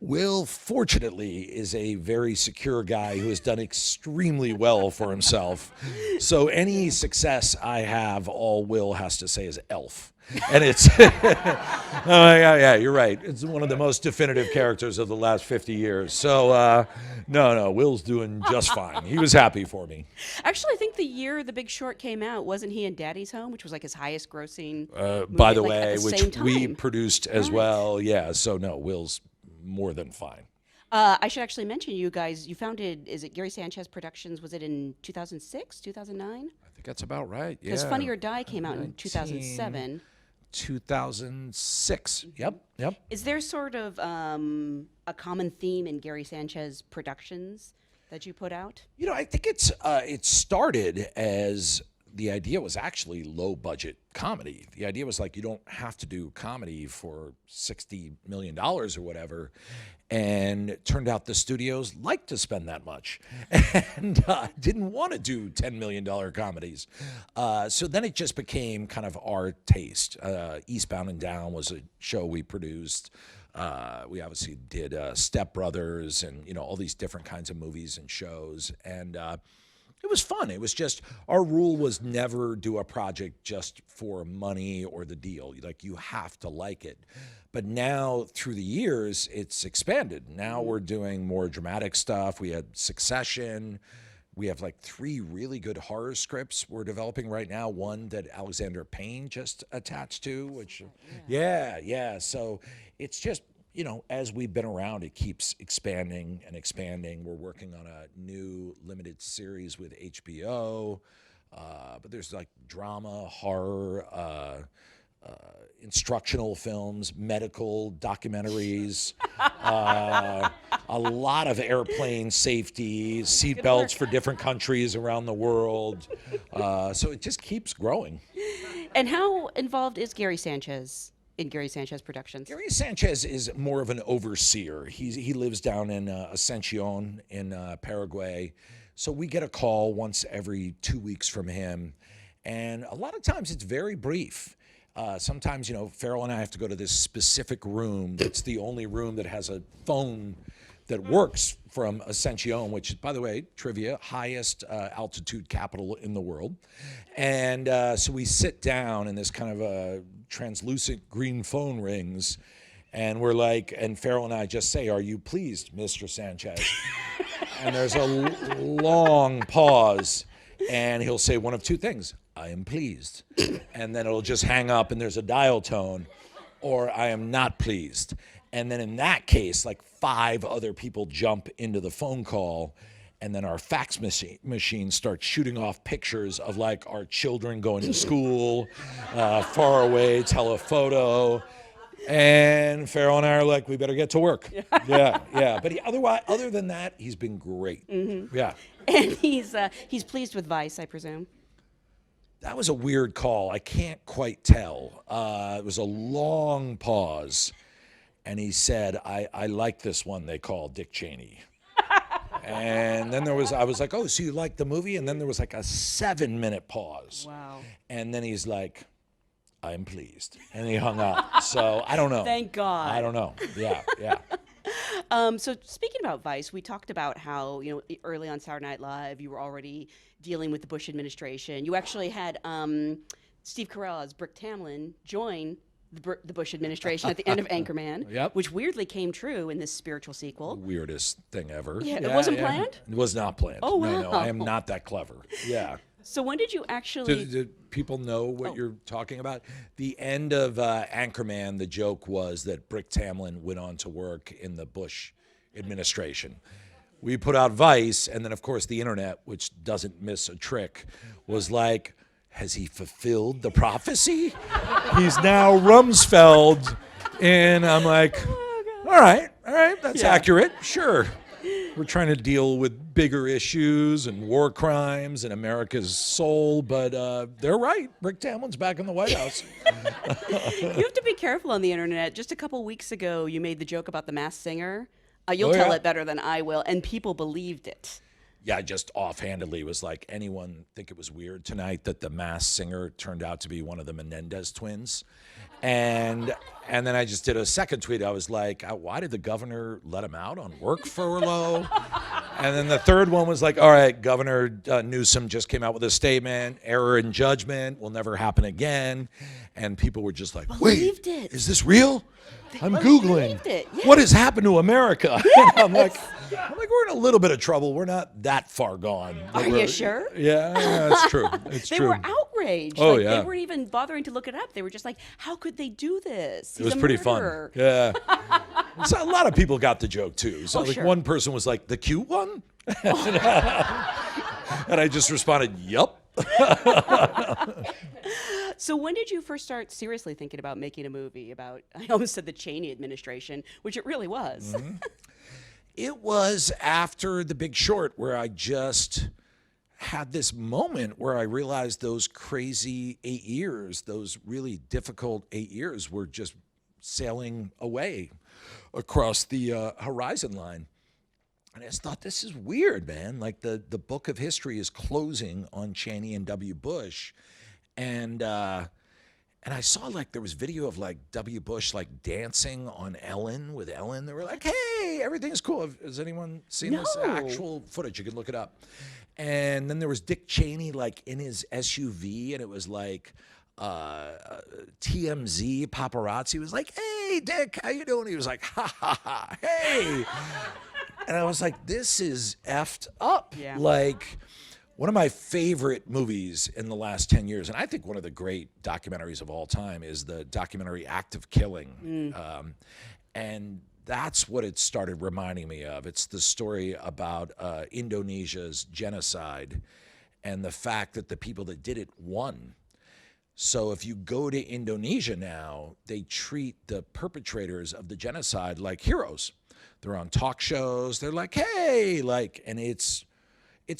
B: Will, fortunately, is a very secure guy who has done extremely well for himself. So any success I have, all Will has to say is elf. And it's, yeah, you're right. It's one of the most definitive characters of the last 50 years. So, no, Will's doing just fine. He was happy for me.
A: Actually, I think the year The Big Short came out, wasn't he in Daddy's Home, which was like his highest grossing movie,
B: by the
A: like,
B: way,
A: at the
B: which
A: same time?
B: we produced as well. Yeah, so no, Will's more than fine.
A: I should actually mention, you guys, you founded, is it Gary Sanchez Productions? Was it in 2006, 2009?
B: I think that's about right, yeah.
A: Because Funny or Die came out in 2007.
B: 2006. Yep.
A: Is there sort of a common theme in Gary Sanchez Productions that you put out?
B: I think it started as the idea was actually low budget comedy. The idea was like, you don't have to do comedy for $60 million or whatever. And it turned out the studios liked to spend that much and didn't want to do $10 million comedies. So then it just became kind of our taste. Eastbound and Down was a show we produced. We obviously did Step Brothers and, all these different kinds of movies and shows. And It was fun. It was just, our rule was never do a project just for money or the deal. Like, you have to like it. But now, through the years, it's expanded. Now we're doing more dramatic stuff. We had Succession. We have like 3 really good horror scripts we're developing right now. One that Alexander Payne just attached to, which, yeah. So it's just, you know, as we've been around, it keeps expanding and expanding. We're working on a new limited series with HBO, but there's like drama, horror, instructional films, medical documentaries, a lot of airplane safety, seatbelts for different countries around the world. So it just keeps growing.
A: And how involved is Gary Sanchez in Gary Sanchez Productions?
B: Gary Sanchez is more of an overseer. He lives down in Ascension in Paraguay. So we get a call once every 2 weeks from him. And a lot of times it's very brief. Sometimes, you know, Ferrell and I have to go to this specific room. It's the only room that has a phone that works from Ascension, which is, by the way, trivia, highest altitude capital in the world. And so we sit down, and this kind of a translucent green phone rings, and we're like, and Ferrell and I just say, "Are you pleased, Mr. Sanchez?" And there's a long pause, and he'll say one of 2 things: "I am pleased," and then it'll just hang up, and there's a dial tone, or "I am not pleased." And then in that case, like 5 other people jump into the phone call, and then our fax machine starts shooting off pictures of like our children going to school, far away, telephoto. And Ferrell and I are like, we better get to work. Yeah. But other than that, he's been great. Yeah.
A: And he's pleased with Vice, I presume.
B: That was a weird call. I can't quite tell. It was a long pause. And he said, I like this one they call Dick Cheney. And then I was like, oh, so you like the movie? And then there was like a 7-minute pause.
A: Wow.
B: And then he's like, I'm pleased. And he hung up. So I don't know.
A: Thank God.
B: I don't know. Yeah.
A: So speaking about Vice, we talked about how, you know, early on Saturday Night Live, you were already dealing with the Bush administration. You actually had Steve Carell as Brick Tamland join the Bush administration at the end of Anchorman, which weirdly came true in this spiritual sequel.
B: Weirdest thing ever.
A: Yeah, it wasn't planned?
B: It was not planned.
A: Oh, wow.
B: No, I am not that clever. Yeah.
A: So when did you actually...
B: Did people know what you're talking about? The end of Anchorman, the joke was that Brick Tamland went on to work in the Bush administration. We put out Vice, and then, of course, the internet, which doesn't miss a trick, was like, has he fulfilled the prophecy? He's now Rumsfeld. And I'm like, all right, that's accurate, sure. We're trying to deal with bigger issues and war crimes and America's soul, but they're right. Brick Tamland's back in the White House.
A: You have to be careful on the internet. Just a couple weeks ago, you made the joke about the Masked Singer. You'll tell it better than I will, and people believed it.
B: Yeah, I just offhandedly was like, anyone think it was weird tonight that the Masked Singer turned out to be one of the Menendez twins? And then I just did a second tweet. I was like, why did the governor let him out on work furlough? And then the third one was like, all right, Governor Newsom just came out with a statement, error in judgment, will never happen again. And people were just like, wait, is this real? I'm Googling.
A: Yes.
B: What has happened to America?
A: Yes.
B: I'm like, we're in a little bit of trouble. We're not that far gone.
A: Are you sure?
B: Yeah, it's true.
A: They were outraged.
B: Oh,
A: like,
B: yeah.
A: They weren't even bothering to look it up. They were just like, how could they do this?
B: It was pretty fun. Yeah. So a lot of people got the joke, too. So one person was like, the cute one? And I just responded, yup.
A: So when did you first start seriously thinking about making a movie about, I almost said the Cheney administration, which it really was.
B: Mm-hmm. It was after The Big Short, where I just had this moment where I realized those crazy 8 years, those really difficult 8 years were just sailing away across the horizon line. And I just thought, this is weird, man. Like the book of history is closing on Cheney and W. Bush. And I saw like there was video of like W. Bush like dancing on Ellen with Ellen. They were like, hey, hey, everything's cool. Has anyone seen this
A: No.
B: actual footage? You can look it up. And then there was Dick Cheney, like, in his SUV, and it was like TMZ paparazzi was like, hey, Dick, how you doing? He was like, ha, ha, ha, hey. And I was like, this is effed up.
A: Yeah.
B: Like, one of my favorite movies in the last 10 years, and I think one of the great documentaries of all time, is the documentary Act of Killing. And that's what it started reminding me of. It's the story about Indonesia's genocide and the fact that the people that did it won. So if you go to Indonesia now, they treat the perpetrators of the genocide like heroes. They're on talk shows. They're like, hey, like, and it's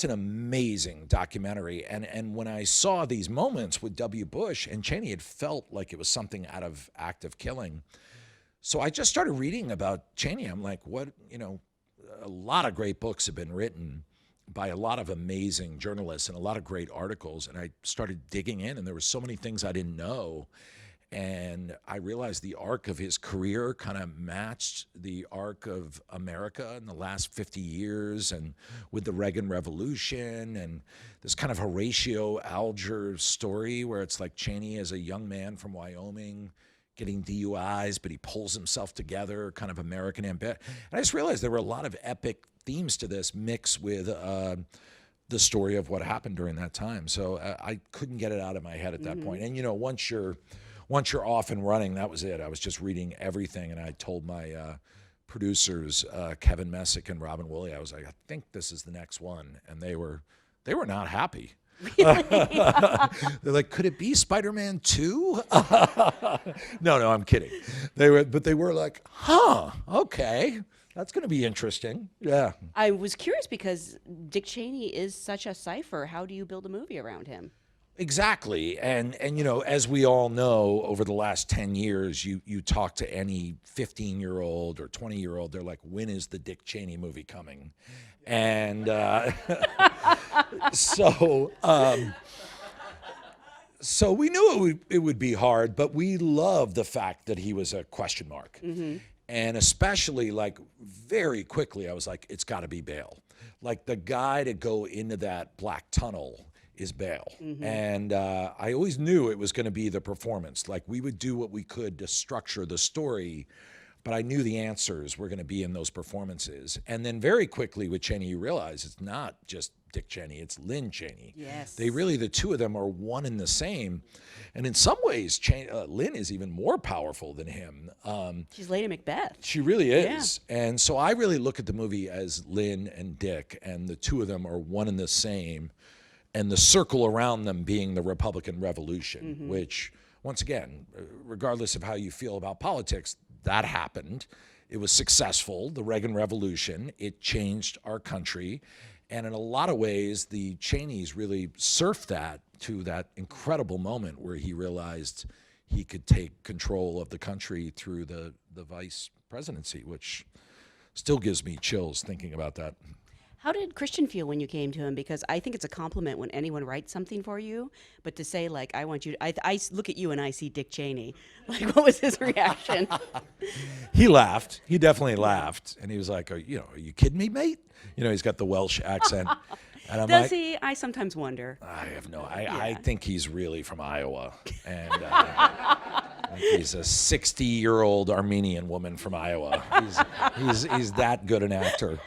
B: an amazing documentary. And when I saw these moments with W. Bush and Cheney, it felt like it was something out of Act of Killing. So I just started reading about Cheney. I'm like, what, a lot of great books have been written by a lot of amazing journalists and a lot of great articles. And I started digging in, and there were so many things I didn't know. And I realized the arc of his career kind of matched the arc of America in the last 50 years, and with the Reagan Revolution, and this kind of Horatio Alger story where it's like Cheney as a young man from Wyoming getting DUIs, but he pulls himself together, kind of American ambition. And I just realized there were a lot of epic themes to this mixed with the story of what happened during that time. So I couldn't get it out of my head at that point. And, once you're off and running, that was it. I was just reading everything, and I told my producers, Kevin Messick and Robin Woolley, I was like, I think this is the next one. And they were not happy. Really? They're like, could it be Spider-Man 2? No, I'm kidding. They were like, huh, okay, that's going to be interesting. Yeah.
A: I was curious because Dick Cheney is such a cipher. How do you build a movie around him?
B: Exactly. And as we all know, over the last 10 years, you talk to any 15-year-old or 20-year-old, they're like, when is the Dick Cheney movie coming? And so we knew it would be hard, but we loved the fact that he was a question mark. And especially, like, very quickly, I was like, it's got to be Bale. Like, the guy to go into that black tunnel is Bale. And I always knew it was going to be the performance. Like, we would do what we could to structure the story, but I knew the answers were going to be in those performances. And then very quickly with Cheney, you realize it's not just Dick Cheney, it's Lynn Cheney.
A: Yes.
B: The two of them are one and the same. And in some ways, Lynn is even more powerful than him.
A: She's Lady Macbeth.
B: She really is. Yeah. And so I really look at the movie as Lynn and Dick, and the two of them are one and the same. And the circle around them being the Republican Revolution, which, once again, regardless of how you feel about politics, that happened. It was successful, the Reagan Revolution. It changed our country. And in a lot of ways, the Cheneys really surfed that to that incredible moment where he realized he could take control of the country through the vice presidency, which still gives me chills thinking about that.
A: How did Christian feel when you came to him? Because I think it's a compliment when anyone writes something for you, but to say, like, I want you to, I look at you and I see Dick Cheney. Like, what was his reaction?
B: He laughed. He definitely laughed. And he was like, are you kidding me, mate? He's got the Welsh accent. And I'm
A: Does
B: like,
A: he? I sometimes wonder.
B: I think he's really from Iowa. And I think he's a 60-year-old Armenian woman from Iowa. He's that good an actor.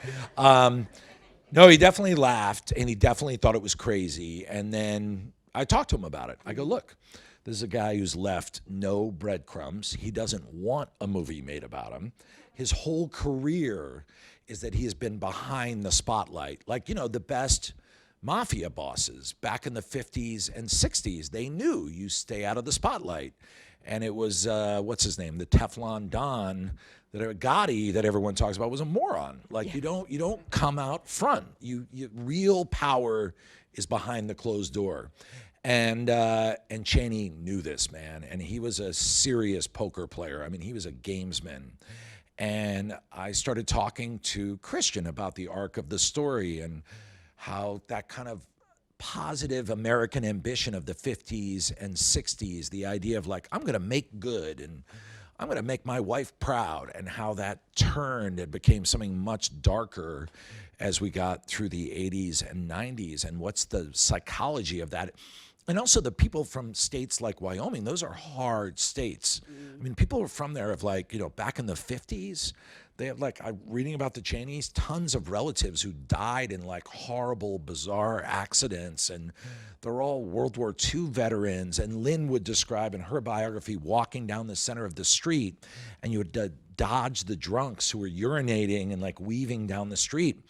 B: No, he definitely laughed, and he definitely thought it was crazy. And then I talked to him about it. I go, look, this is a guy who's left no breadcrumbs. He doesn't want a movie made about him. His whole career is that he has been behind the spotlight. Like, the best mafia bosses back in the 50s and 60s, they knew you stay out of the spotlight. And it was, what's his name, the Teflon Don, that Gotti that everyone talks about, was a moron. Like, yeah. you don't come out front. Real power is behind the closed door. And Cheney knew this, man. And he was a serious poker player. I mean, he was a gamesman. And I started talking to Christian about the arc of the story and how that kind of positive American ambition of the 50s and 60s, the idea of, like, I'm going to make good and I'm going to make my wife proud, and how that turned and became something much darker as we got through the 80s and 90s, and what's the psychology of that. And also the people from states like Wyoming, those are hard states. I mean, people who are from there have, like, back in the 50s, they have, like, I'm reading about the Cheneys, tons of relatives who died in, like, horrible, bizarre accidents, and they're all World War II veterans. And Lynn would describe in her biography walking down the center of the street, and you would dodge the drunks who were urinating and, like, weaving down the street.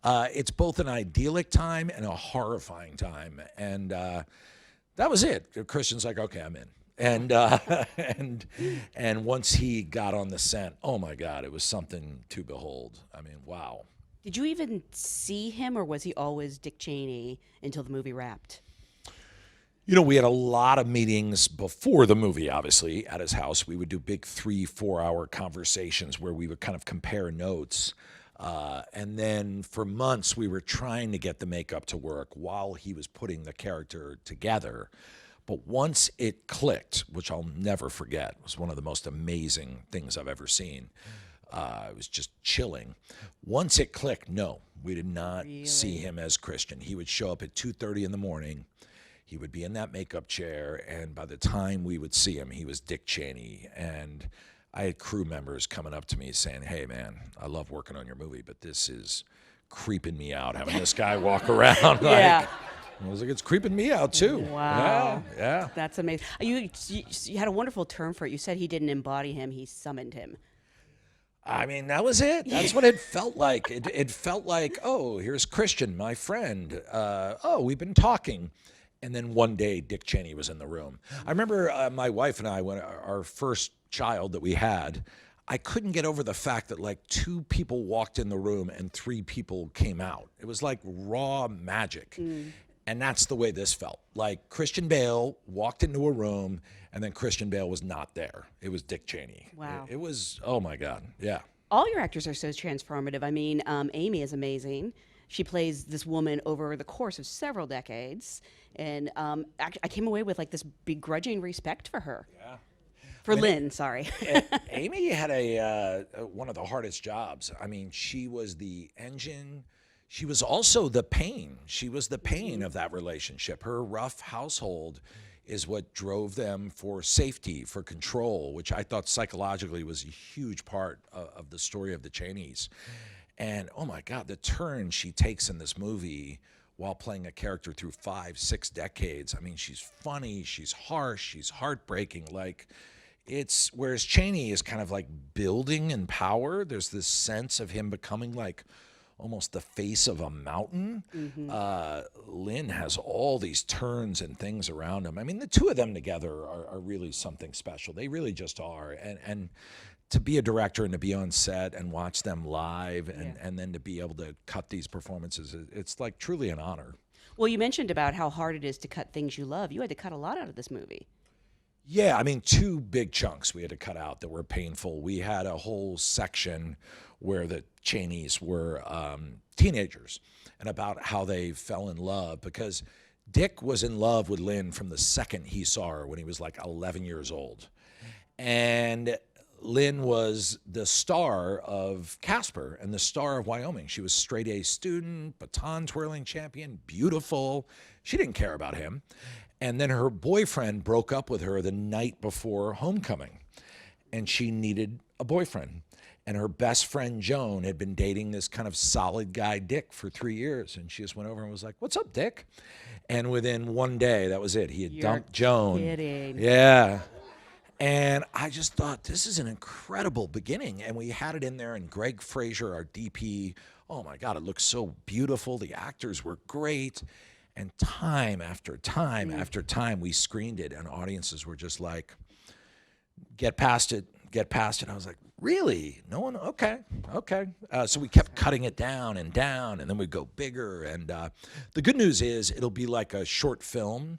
B: It's both an idyllic time and a horrifying time, and that was it. Christian's like, okay, I'm in. And once he got on the set, oh my God, it was something to behold. I mean, wow.
A: Did you even see him, or was he always Dick Cheney until the movie wrapped?
B: We had a lot of meetings before the movie, obviously, at his house. We would do big 3-4 hour conversations where we would kind of compare notes. And then for months, we were trying to get the makeup to work while he was putting the character together. But once it clicked, which I'll never forget, it was one of the most amazing things I've ever seen. It was just chilling. Once it clicked, no, we did not see him as Christian. He would show up at 2:30 in the morning. He would be in that makeup chair, and by the time we would see him, he was Dick Cheney. And I had crew members coming up to me saying, hey, man, I love working on your movie, but this is creeping me out, having this guy walk around.
A: Yeah.
B: I was like, it's creeping me out, too.
A: Wow.
B: Yeah.
A: That's amazing. You had a wonderful term for it. You said he didn't embody him, he summoned him.
B: I mean, that was it. That's what it felt like. It felt like, oh, here's Christian, my friend. We've been talking. And then one day, Dick Cheney was in the room. I remember my wife and I, when our first child that we had, I couldn't get over the fact that, like, 2 people walked in the room and 3 people came out. It was like raw magic. And that's the way this felt. Like, Christian Bale walked into a room, and then Christian Bale was not there. It was Dick Cheney.
A: Wow.
B: It was, oh my God, yeah.
A: All your actors are so transformative. I mean, Amy is amazing. She plays this woman over the course of several decades. And I came away with, like, this begrudging respect for her.
B: Yeah.
A: For Lynn, sorry.
B: Amy had one of the hardest jobs. I mean, she was the engine. She was also the pain. She was the pain of that relationship. Her rough household is what drove them for safety, for control, which I thought psychologically was a huge part of the story of the Cheneys. And, oh my God, the turn she takes in this movie while playing a character through 5-6 decades. I mean, she's funny, she's harsh, she's heartbreaking. Like, whereas Cheney is kind of like building in power. There's this sense of him becoming like almost the face of a mountain. Lynn has all these turns and things around him. I mean, the two of them together are really something special. They really just are. And to be a director and to be on set and watch them live and then to be able to cut these performances, it's like truly an honor.
A: Well, you mentioned about how hard it is to cut things you love. You had to cut a lot out of this movie.
B: Yeah, I mean, 2 big chunks we had to cut out that were painful. We had a whole section where the Cheneys were teenagers and about how they fell in love, because Dick was in love with Lynn from the second he saw her when he was like 11 years old. And Lynn was the star of Casper and the star of Wyoming. She was straight A student, baton twirling champion, beautiful. She didn't care about him. And then her boyfriend broke up with her the night before homecoming, and she needed a boyfriend. And her best friend, Joan, had been dating this kind of solid guy, Dick, for 3 years. And she just went over and was like, "What's up, Dick?" And within one day, that was it. He had dumped Joan.
A: Kidding.
B: Yeah. And I just thought, this is an incredible beginning. And we had it in there, and Greg Fraser, our DP, oh my God, it looked so beautiful. The actors were great. And time after time after time, we screened it, and audiences were just like, get past it, get past it. I was like, really? No one? Okay. So we kept cutting it down, and then we'd go bigger. And the good news is it'll be like a short film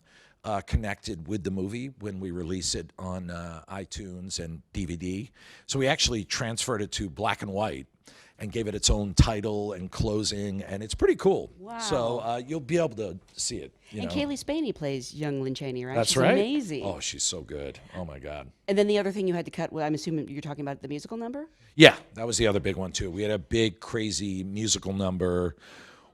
B: connected with the movie when we release it on iTunes and DVD. So we actually transferred it to black and white and gave it its own title and closing, and it's pretty cool.
A: Wow.
B: So you'll be able to see it.
A: And Kaylee Spaney plays young Lynn Cheney, right?
B: That's
A: She's
B: right.
A: amazing.
B: Oh, she's so good. Oh, my God.
A: And then the other thing you had to cut, well, I'm assuming you're talking about the musical number?
B: Yeah, that was the other big one, too. We had a big, crazy musical number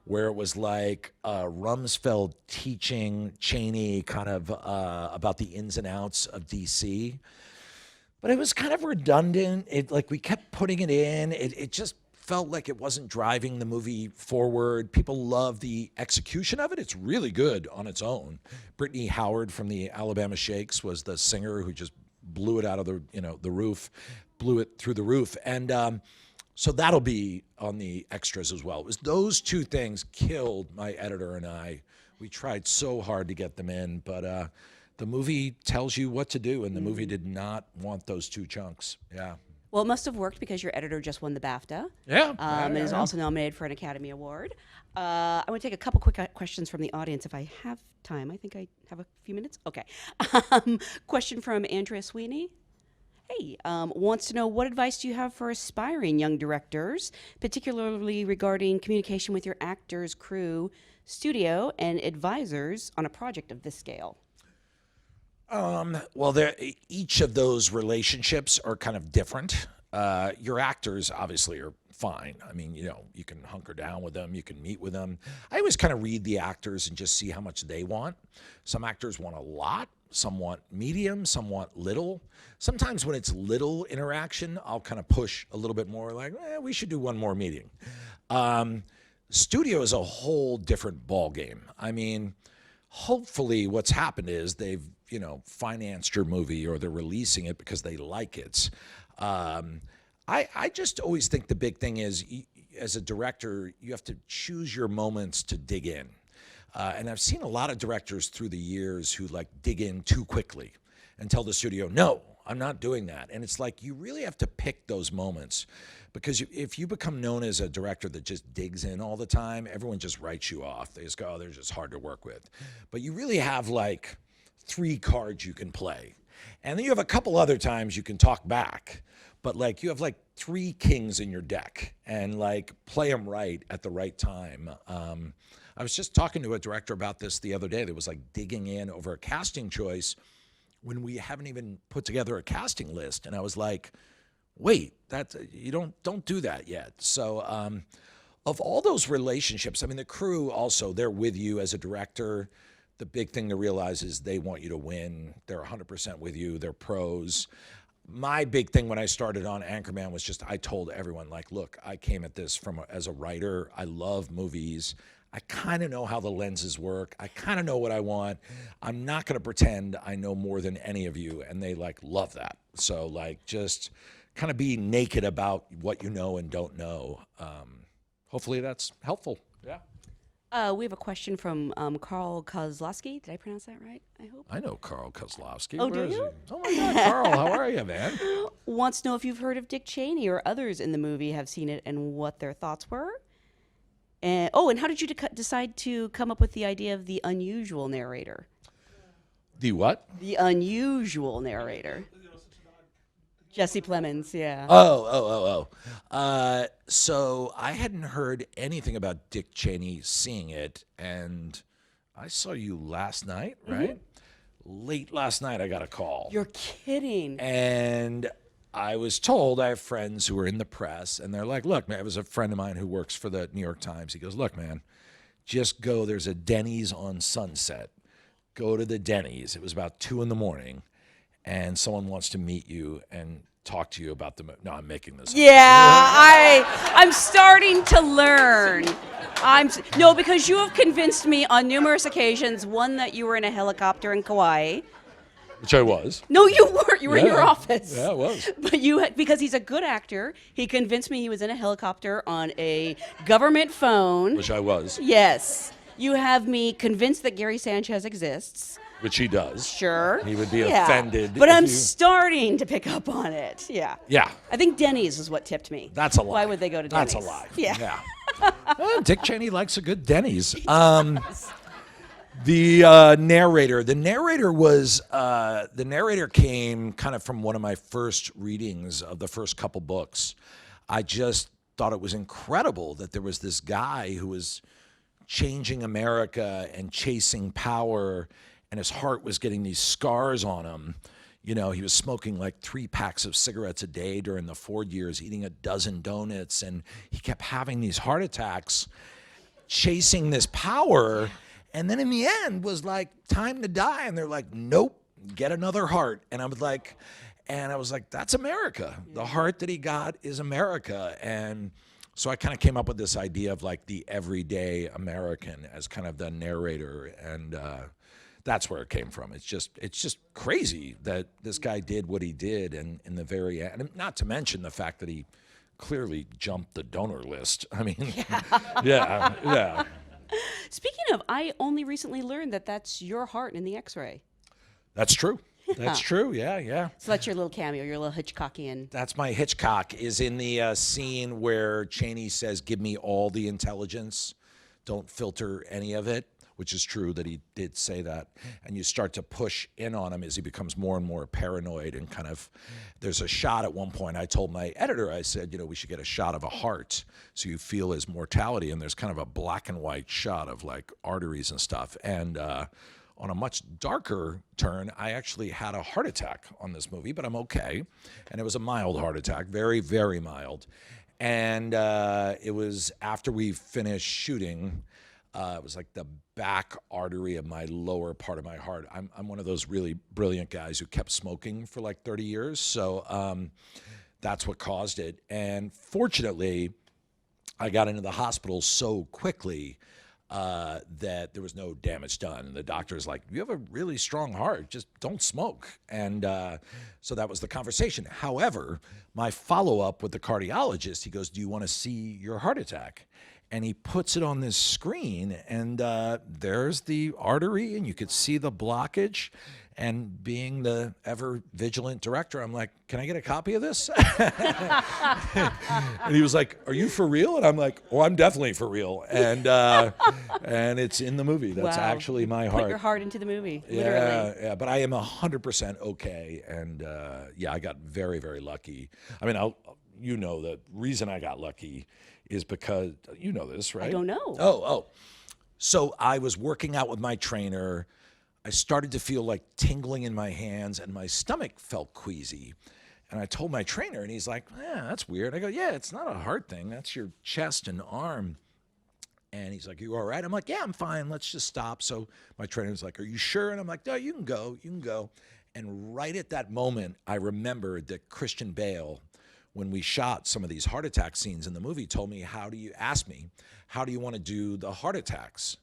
B: where it was like Rumsfeld teaching Cheney kind of about the ins and outs of D.C., but it was kind of redundant. We kept putting it in. It just felt like it wasn't driving the movie forward. People love the execution of it. It's really good on its own. Brittany Howard from the Alabama Shakes was the singer who just blew it out of the roof, blew it through the roof. And so that'll be on the extras as well. It was those two things killed my editor and I. We tried so hard to get them in, but the movie tells you what to do, and the movie did not want those two chunks. Yeah.
A: Well, it must have worked because your editor just won the BAFTA.
B: Yeah.
A: And is also nominated for an Academy Award. I want to take a couple quick questions from the audience if I have time. I think I have a few minutes. Okay. Question from Andrea Sweeney. Hey, wants to know, what advice do you have for aspiring young directors, particularly regarding communication with your actors, crew, studio, and advisors on a project of this scale?
B: Well, each of those relationships are kind of different. Your actors obviously are fine. I mean, you can hunker down with them, you can meet with them. I always kind of read the actors and just see how much they want. Some actors want a lot, some want medium, some want little. Sometimes when it's little interaction, I'll kind of push a little bit more, like, we should do one more meeting. Studio is a whole different ball game. I mean, hopefully what's happened is they've financed your movie, or they're releasing it because they like it. I just always think the big thing is, as a director, you have to choose your moments to dig in. And I've seen a lot of directors through the years who dig in too quickly and tell the studio, no, I'm not doing that. And it's like, you really have to pick those moments, because if you become known as a director that just digs in all the time, everyone just writes you off. They just go, they're just hard to work with. But you really have 3 cards you can play. And then you have a couple other times you can talk back. But you have 3 kings in your deck, and play them right at the right time. I was just talking to a director about this the other day that was digging in over a casting choice when we haven't even put together a casting list. And I was like, wait, you don't do that yet. So of all those relationships, I mean, the crew also, they're with you as a director. The big thing to realize is they want you to win. They're 100% with you. They're pros. My big thing when I started on Anchorman was just, I told everyone, look, I came at this as a writer. I love movies. I kind of know how the lenses work. I kind of know what I want. I'm not going to pretend I know more than any of you. And they love that. So just kind of be naked about what you know and don't know. Hopefully that's helpful. Yeah.
A: We have a question from Carl Kozlowski. Did I pronounce that right? I hope.
B: I know Carl Kozlowski.
A: Oh,
B: Where
A: do
B: is
A: you?
B: he? Oh, my God, Carl, how are you, man?
A: Wants to know if you've heard of Dick Cheney or others in the movie have seen it and what their thoughts were. And how did you decide to come up with the idea of the unusual narrator?
B: The what?
A: The unusual narrator. Jesse Plemons, yeah.
B: So I hadn't heard anything about Dick Cheney seeing it, and I saw you last night, right? Late last night I got a call.
A: You're kidding.
B: And I was told, I have friends who are in the press, and they're like, look, man, it was a friend of mine who works for the New York Times. He goes, look, man, just go. There's a Denny's on Sunset. Go to the Denny's. It was about 2 a.m, and someone wants to meet you and talk to you about the movie. No, I'm making this up.
A: Yeah, I'm starting to learn. No, because you have convinced me on numerous occasions, one, that you were in a helicopter in Kauai.
B: Which I was.
A: No, you weren't. You were in your office.
B: Yeah, I was.
A: But because he's a good actor, he convinced me he was in a helicopter on a government phone.
B: Which I was.
A: Yes. You have me convinced that Gary Sanchez exists.
B: Which he does.
A: Sure.
B: He would be offended.
A: But I'm starting to pick up on it. Yeah.
B: Yeah.
A: I think Denny's is what tipped me.
B: That's a lie.
A: Why would they go to Denny's?
B: That's a lie.
A: Yeah.
B: Dick Cheney likes a good Denny's. The narrator. The narrator came kind of from one of my first readings of the first couple books. I just thought it was incredible that there was this guy who was changing America and chasing power, and his heart was getting these scars on him. You know, he was smoking like 3 packs of cigarettes a day during the Ford years, eating a dozen donuts, and he kept having these heart attacks, chasing this power. And then in the end was like, time to die. And they're like, nope, get another heart. And I was like, that's America. The heart that he got is America. And so I kind of came up with this idea of like the everyday American as kind of the narrator. And that's where it came from. It's just crazy that this guy did what he did. And in the very end, and not to mention the fact that he clearly jumped the donor list. I mean, yeah.
A: Speaking of, I only recently learned that that's your heart in the X-ray.
B: That's true. That's true. Yeah.
A: So that's your little cameo, your little Hitchcockian.
B: That's my Hitchcock. Is in the scene where Cheney says, "Give me all the intelligence, don't filter any of it," which is true that he did say that. And you start to push in on him as he becomes more and more paranoid and kind of, there's a shot at one point, I told my editor, I said, we should get a shot of a heart so you feel his mortality. And there's kind of a black and white shot of like arteries and stuff. And on a much darker turn, I actually had a heart attack on this movie, but I'm okay. And it was a mild heart attack, very, very mild. And it was after we finished shooting. It was like the back artery of my lower part of my heart. I'm one of those really brilliant guys who kept smoking for like 30 years. So that's what caused it. And fortunately, I got into the hospital so quickly that there was no damage done. And the doctor's like, you have a really strong heart, just don't smoke. And so that was the conversation. However, my follow-up with the cardiologist, he goes, do you want to see your heart attack? And he puts it on this screen, and there's the artery, and you could see the blockage. And being the ever vigilant director, I'm like, can I get a copy of this? And he was like, are you for real? And I'm like, oh, I'm definitely for real. And it's in the movie. That's actually my heart.
A: Put your heart into the movie, literally.
B: Yeah, but I am 100% okay. And I got very, very lucky. I mean, the reason I got lucky is because, you know this, right?
A: I don't know.
B: Oh. So I was working out with my trainer. I started to feel like tingling in my hands, and my stomach felt queasy. And I told my trainer, and he's like, yeah, that's weird. I go, yeah, it's not a heart thing. That's your chest and arm. And he's like, you all right? I'm like, yeah, I'm fine. Let's just stop. So my trainer was like, are you sure? And I'm like, no, you can go. And right at that moment, I remembered that Christian Bale, when we shot some of these heart attack scenes in the movie, told me, how do you want to do the heart attacks?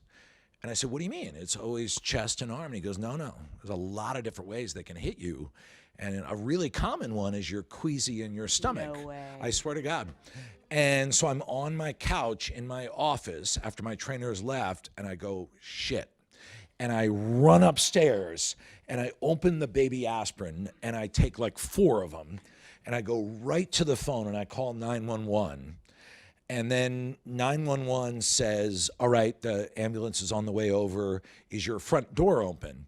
B: And I said, what do you mean? It's always chest and arm. And he goes, no. There's a lot of different ways they can hit you. And a really common one is you're queasy in your stomach.
A: No way.
B: I swear to God. And so I'm on my couch in my office after my trainer's left, and I go, shit. And I run upstairs, and I open the baby aspirin, and I take like 4 of them. And I go right to the phone, and I call 911. And then 911 says, all right, the ambulance is on the way over. Is your front door open?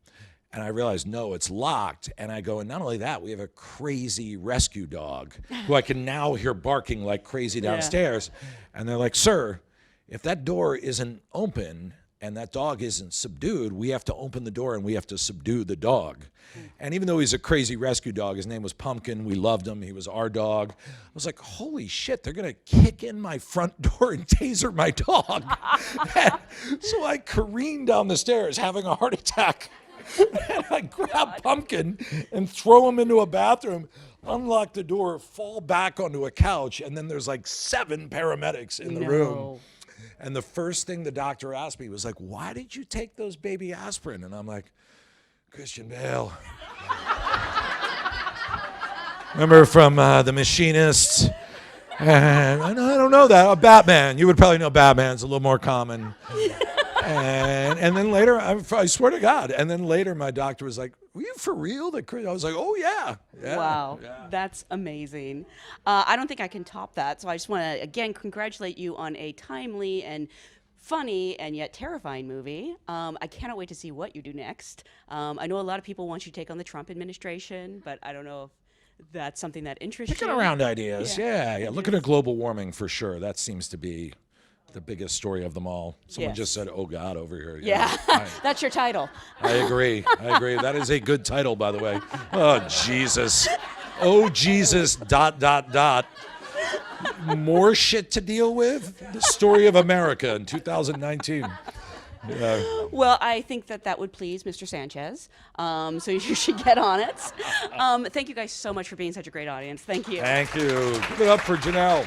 B: And I realize, no, it's locked. And I go, and not only that, we have a crazy rescue dog who I can now hear barking like crazy downstairs. Yeah. And they're like, sir, if that door isn't open and that dog isn't subdued, we have to open the door and we have to subdue the dog. And even though he's a crazy rescue dog, his name was Pumpkin, we loved him, he was our dog. I was like, holy shit, they're gonna kick in my front door and taser my dog. So I careen down the stairs having a heart attack. And I grab Pumpkin and throw him into a bathroom, unlock the door, fall back onto a couch, and then there's like 7 paramedics in the room. And the first thing the doctor asked me was like, why did you take those baby aspirin? And I'm like, Christian Bale. Remember from The Machinist? And I don't know that. Batman. You would probably know Batman. It's a little more common. And then later, I swear to God, and then later my doctor was like, were you for real? I was like, oh, yeah.
A: Wow, that's amazing. I don't think I can top that, so I just want to, again, congratulate you on a timely and funny and yet terrifying movie. I cannot wait to see what you do next. I know a lot of people want you to take on the Trump administration, but I don't know if that's something that interests
B: Kicking
A: you.
B: around ideas. Yeah. Looking at global warming for sure. That seems to be the biggest story of them all. Someone just said, "Oh God," over here.
A: Yeah, that's your title.
B: I agree. That is a good title, by the way. Oh Jesus. Oh Jesus. ... More shit to deal with. The story of America in 2019.
A: Well, I think that would please Mr. Sanchez, so you should get on it. Thank you guys so much for being such a great audience. Thank you.
B: Thank you. Give it up for Jenelle.